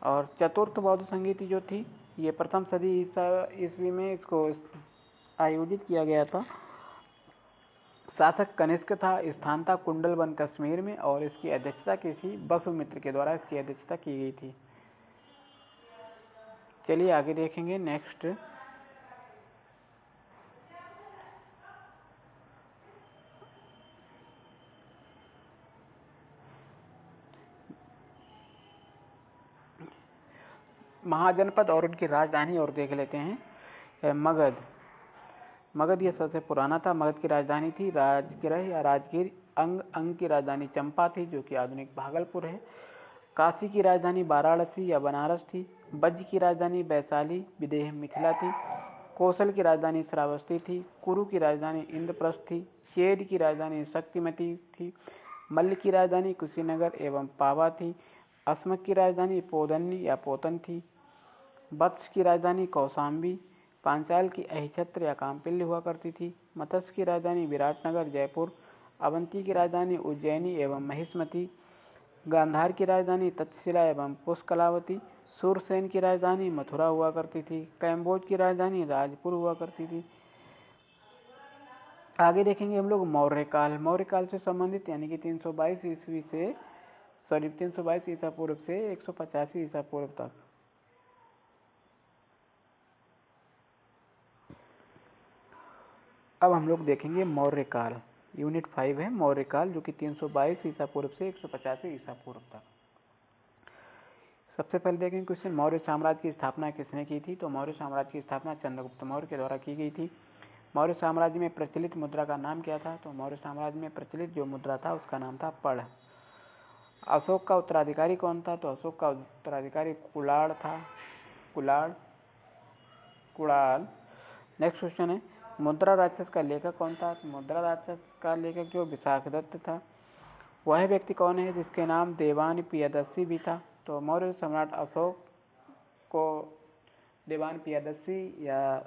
और चतुर्थ बौद्ध संगीत जो थी ये प्रथम सदी ईस्वी में इसको आयोजित किया गया था। शासक कनिष्क था, स्थान था कुंडलवन कश्मीर में, और इसकी अध्यक्षता किसी वसुमित्र के द्वारा इसकी अध्यक्षता की गई थी। चलिए आगे देखेंगे नेक्स्ट। महाजनपद और उनकी राजधानी और देख लेते हैं। मगध ये सबसे पुराना था। मगध की राजधानी थी राजगृह या राजगीर। अंग की राजधानी चंपा थी, जो कि आधुनिक भागलपुर है। काशी की राजधानी वाराणसी या बनारस थी। बज्र की राजधानी वैशाली विदेह मिथिला थी। कौशल की राजधानी श्रावस्ती थी। कुरु की राजधानी इंद्रप्रस्थ थी। चेद की राजधानी शक्तिमती थी। मल्ल की राजधानी कुशीनगर एवं पावा थी। अस्मक की राजधानी पोदन्नी या पोतन थी। वत्स की राजधानी कौशाम्बी। पांचाल की अहिछत्र या कामपिल्य हुआ करती थी। मत्स्य की राजधानी विराटनगर जयपुर। अवंती की राजधानी उज्जैनी एवं महिष्मती। गांधार की राजधानी तक्षशिला एवं पुष्कलावती। सूरसेन की राजधानी मथुरा हुआ करती थी। कैम्बोज की राजधानी राजपुर हुआ करती थी। आगे देखेंगे हम लोग मौर्य काल से संबंधित, यानी कि 322 ईसा पूर्व से 185 ईसा पूर्व तक। अब हम लोग देखेंगे मौर्य काल। यूनिट 5 है मौर्य काल, जो कि 322 ईसा पूर्व से 185 ईसा पूर्व तक। सबसे पहले देखेंगे क्वेश्चन, मौर्य साम्राज्य की स्थापना किसने की थी? तो मौर्य साम्राज्य की स्थापना चंद्रगुप्त मौर्य के द्वारा की गई थी। मौर्य साम्राज्य में प्रचलित मुद्रा का नाम क्या था? तो मौर्य साम्राज्य में प्रचलित जो मुद्रा था उसका नाम था पढ़। अशोक का उत्तराधिकारी कौन था? तो अशोक का उत्तराधिकारी कुलाड़ था। कुणाल। नेक्स्ट क्वेश्चन है, मुद्रा राक्षस का लेखक कौन था? तो मुद्रा राक्षस का लेखक जो विशाखदत्त था। वह व्यक्ति कौन है जिसके नाम देवान पियदस्सी भी था? तो मौर्य सम्राट अशोक को देवान पियदस्सी या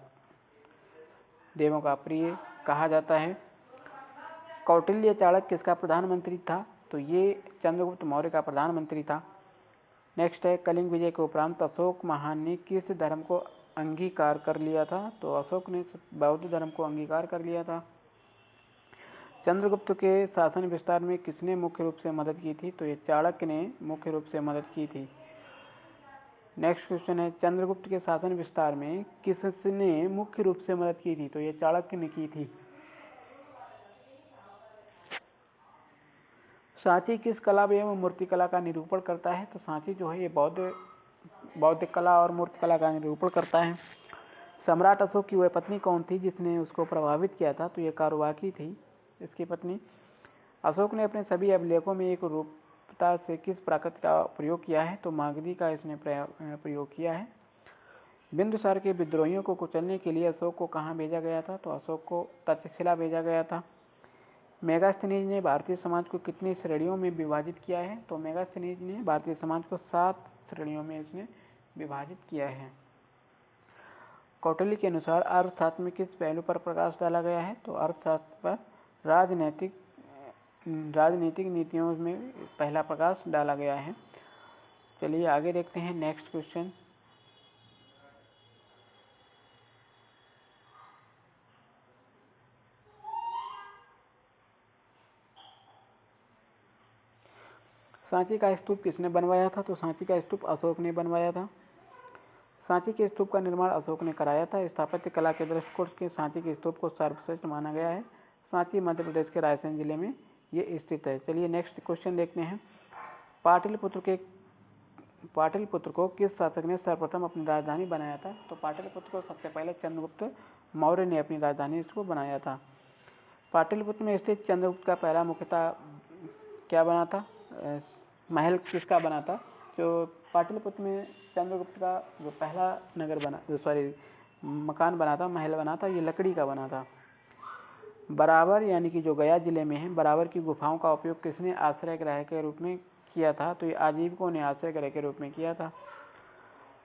देवों का प्रिय कहा जाता है। कौटिल्य चाणक्य किसका प्रधानमंत्री था? तो ये चंद्रगुप्त मौर्य का प्रधानमंत्री था। नेक्स्ट है, कलिंग विजय के उपरांत अशोक महान ने किस धर्म को अंगीकार कर लिया था? तो अशोक ने बौद्ध धर्म को अंगीकार कर लिया था। चंद्रगुप्त के शासन विस्तार में किसने मुख्य रूप से मदद की थी? तो ये चाणक्य ने मुख्य रूप से मदद की थी। नेक्स्ट क्वेश्चन है, चंद्रगुप्त के शासन विस्तार में किसने मुख्य रूप से मदद की थी? तो ये चाणक्य ने की थी। सांची किस कला एवं मूर्तिकला का निरूपण करता है? तो सांची जो है ये बौद्ध कला और मूर्तिकला का निरूपण करता है। सम्राट अशोक की वह पत्नी कौन थी जिसने उसको प्रभावित किया था? तो ये कारुबाकी थी इसकी पत्नी। अशोक ने अपने सभी अभिलेखों में एक रूपता से किस प्राकृत का प्रयोग किया है? तो मागधी का इसने प्रयोग किया है। बिंदुसार के विद्रोहियों को कुचलने के लिए अशोक को कहाँ भेजा गया था? तो अशोक को तक्षशिला भेजा गया था। मेगास्थनीज ने भारतीय समाज को कितनी श्रेणियों में विभाजित किया है? तो मेगास्थनीज ने भारतीय समाज को 7 श्रेणियों में इसने विभाजित किया है। कौटिल्य के अनुसार अर्थशास्त्र में किस पहलू पर प्रकाश डाला गया है? तो अर्थशास्त्र पर राजनीतिक नीतियों में पहला प्रकाश डाला गया है। चलिए आगे देखते हैं नेक्स्ट क्वेश्चन। सांची का स्तूप किसने बनवाया था? तो सांची का स्तूप अशोक ने बनवाया था। सांची के स्तूप का निर्माण अशोक ने कराया था। स्थापत्य कला के दृष्टिकोण से सांची के स्तूप को सर्वश्रेष्ठ माना गया है। सांची मध्य प्रदेश के रायसेन जिले में ये स्थित है। चलिए नेक्स्ट क्वेश्चन देखते हैं। पाटलिपुत्र को किस शासक ने सर्वप्रथम अपनी राजधानी बनाया था? तो पाटलिपुत्र को सबसे पहले चंद्रगुप्त मौर्य ने अपनी राजधानी इसको बनाया था। पाटलिपुत्र में स्थित चंद्रगुप्त का पहला मुख्यतः क्या बना था? महल किसका बना था? जो पाटलिपुत्र में चंद्रगुप्त का जो पहला मकान बना था, महल बना था, ये लकड़ी का बना था। बराबर यानी कि जो गया जिले में है, बराबर की गुफाओं का उपयोग किसने आश्रय गृह के रूप में किया था? तो ये आजीविकों ने आश्रय गृह के रूप में किया था।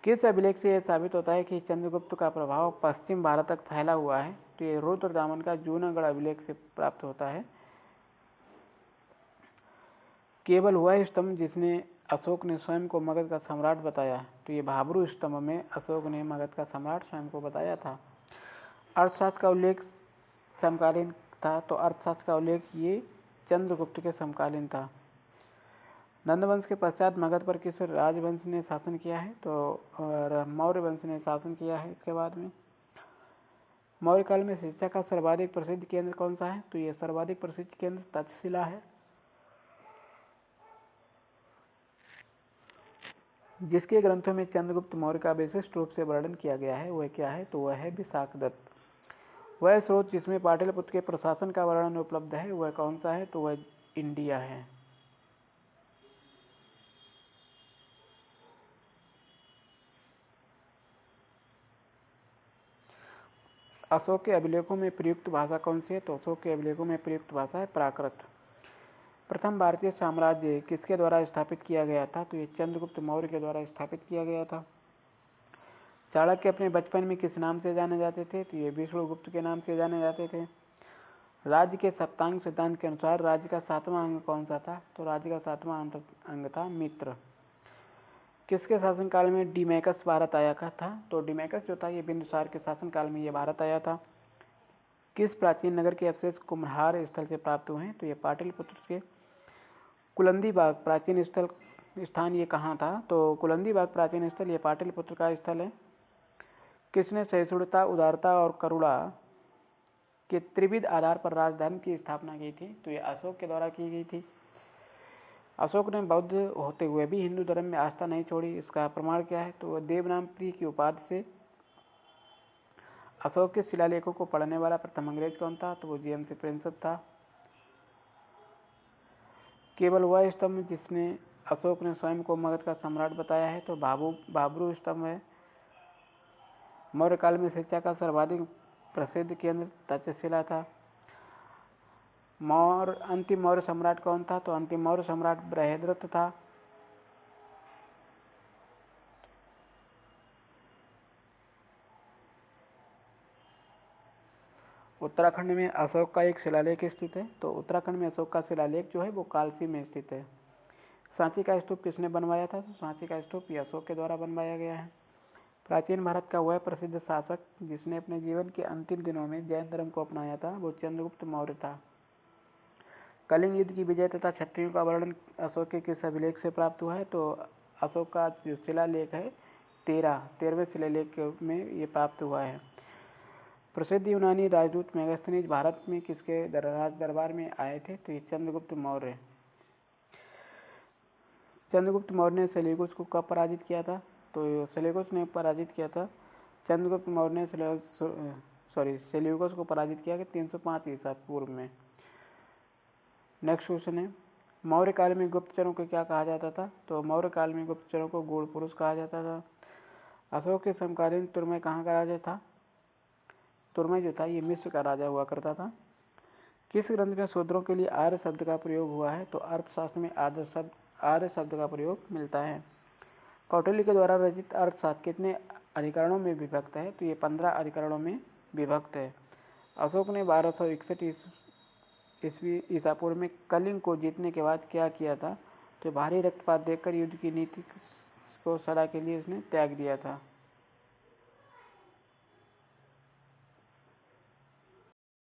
किस अभिलेख से यह साबित होता है कि चंद्रगुप्त का प्रभाव पश्चिम भारत तक फैला हुआ है? तो ये रुद्रदामन का जूनागढ़ अभिलेख से प्राप्त होता है। केवल वह स्तंभ जिसने अशोक ने स्वयं को मगध का सम्राट बताया, तो ये भाब्रू स्तंभ में अशोक ने मगध का सम्राट स्वयं को बताया था। अर्थशास्त्र का उल्लेख समकालीन था, तो अर्थशास्त्र का उल्लेख ये चंद्रगुप्त के समकालीन था। नंदवंश के पश्चात मगध पर किस राजवंश ने शासन किया है? तो मौर्य वंश ने शासन किया है। इसके बाद में मौर्य काल में शिक्षा का सर्वाधिक प्रसिद्ध केंद्र कौन सा है? तो ये सर्वाधिक प्रसिद्ध केंद्र तक्षशिला है। जिसके ग्रंथों में चंद्रगुप्त मौर्य का विशिष्ट रूप से वर्णन किया गया है वह क्या है? तो वह है विशाखदत्त। वह स्रोत जिसमें पाटलिपुत्र के प्रशासन का वर्णन उपलब्ध है वह कौन सा है? तो वह इंडिया है। अशोक के अभिलेखों में प्रयुक्त भाषा कौन सी है? तो अशोक के अभिलेखों में प्रयुक्त भाषा है प्राकृत। प्रथम भारतीय साम्राज्य किसके द्वारा स्थापित किया गया था? तो ये चंद्रगुप्त मौर्य के द्वारा स्थापित किया गया था। चाणक्य अपने बचपन में किस नाम से जाने जाते थे? तो ये विष्णुगुप्त के नाम से जाने जाते थे। राज्य के सप्तांग सिद्धांत के अनुसार राज्य का 7वां अंग कौन सा था? तो राज्य का 7वां अंग था मित्र। किसके शासनकाल में डिमेकस भारत आया था? तो डिमेकस जो था ये बिंदुसार के शासनकाल में ये भारत आया था। किस प्राचीन नगर के अवशेष कुम्हार स्थल से प्राप्त हुए हैं? तो ये पाटलिपुत्र के कुलंदी बाग प्राचीन स्थान ये कहाँ था? तो कुलंदी बाग प्राचीन स्थल ये पाटलिपुत्र का स्थल है। किसने सहिष्णुता, उदारता और करुणा के त्रिविध आधार पर राजधानी की स्थापना की थी? तो ये अशोक के द्वारा की गई थी। अशोक ने बौद्ध होते हुए भी हिंदू धर्म में आस्था नहीं छोड़ी। इसका प्रमाण क्या है? तो देवनाम प्रिय की उपाधि से अशोक के शिलालेखों को पढ़ने वाला प्रथम अंग्रेज कौन था? तो वो जेम्स प्रिंसेप था। केवल वह स्तंभ जिसने अशोक ने स्वयं को मगध का सम्राट बताया है? तो भाब्रू स्तंभ है। मौर्य काल में शिक्षा का सर्वाधिक प्रसिद्ध केंद्र तक्षशिला था। अंतिम मौर्य सम्राट कौन था? तो अंतिम मौर्य सम्राट बृहद्रथ था। उत्तराखंड में अशोक का एक शिलालेख स्थित है। तो उत्तराखंड में अशोक का शिलालेख जो है वो कालसी में स्थित है। सांची का स्तूप किसने बनवाया था? तो सांची का स्तूप अशोक के द्वारा बनवाया गया है। प्राचीन भारत का वह प्रसिद्ध शासक जिसने अपने जीवन के अंतिम दिनों में जैन धर्म को अपनाया था वो चंद्रगुप्त मौर्य था। कलिंग युद्ध की विजय तथा क्षत्रियों का वर्णन अशोक के किस अभिलेख से प्राप्त हुआ है? तो अशोक का जो शिलालेख है 13वें शिलालेख में ये प्राप्त हुआ है। प्रसिद्ध यूनानी राजदूत मेगास्थनीज भारत में किसके राज दरबार में आए थे? तो ये चंद्रगुप्त मौर्य। चंद्रगुप्त मौर्य ने सेल्यूकस को कब पराजित किया था? तो सेल्यूकस ने पराजित किया था चंद्रगुप्त मौर्य ने सेल्यूकस को पराजित किया कि 305 ईसा पूर्व में। नेक्स्ट क्वेश्चन है मौर्य काल में गुप्तचरों को क्या कहा जाता था? तो मौर्य काल में गुप्तचरों को गूढ़ पुरुष कहा जाता था। अशोक के समकालीन तुर्मे कहाँ का राजा था? तुर्मे जो था ये मिस्र का राजा हुआ करता था। किस ग्रंथ में शूद्रों के लिए आर्य शब्द का प्रयोग हुआ है? तो अर्थशास्त्र में आर्य शब्द का प्रयोग मिलता है। कौटिल्य के द्वारा रचित अर्थशास्त्र कितने अधिकरणों में विभक्त है? तो ये 15 अधिकरणों में विभक्त है। अशोक ने 1261 ईस्वी ईसा पूर्व में कलिंग को जीतने के बाद क्या किया था? तो भारी रक्तपात देखकर युद्ध की नीति को सदा के लिए उसने त्याग दिया था।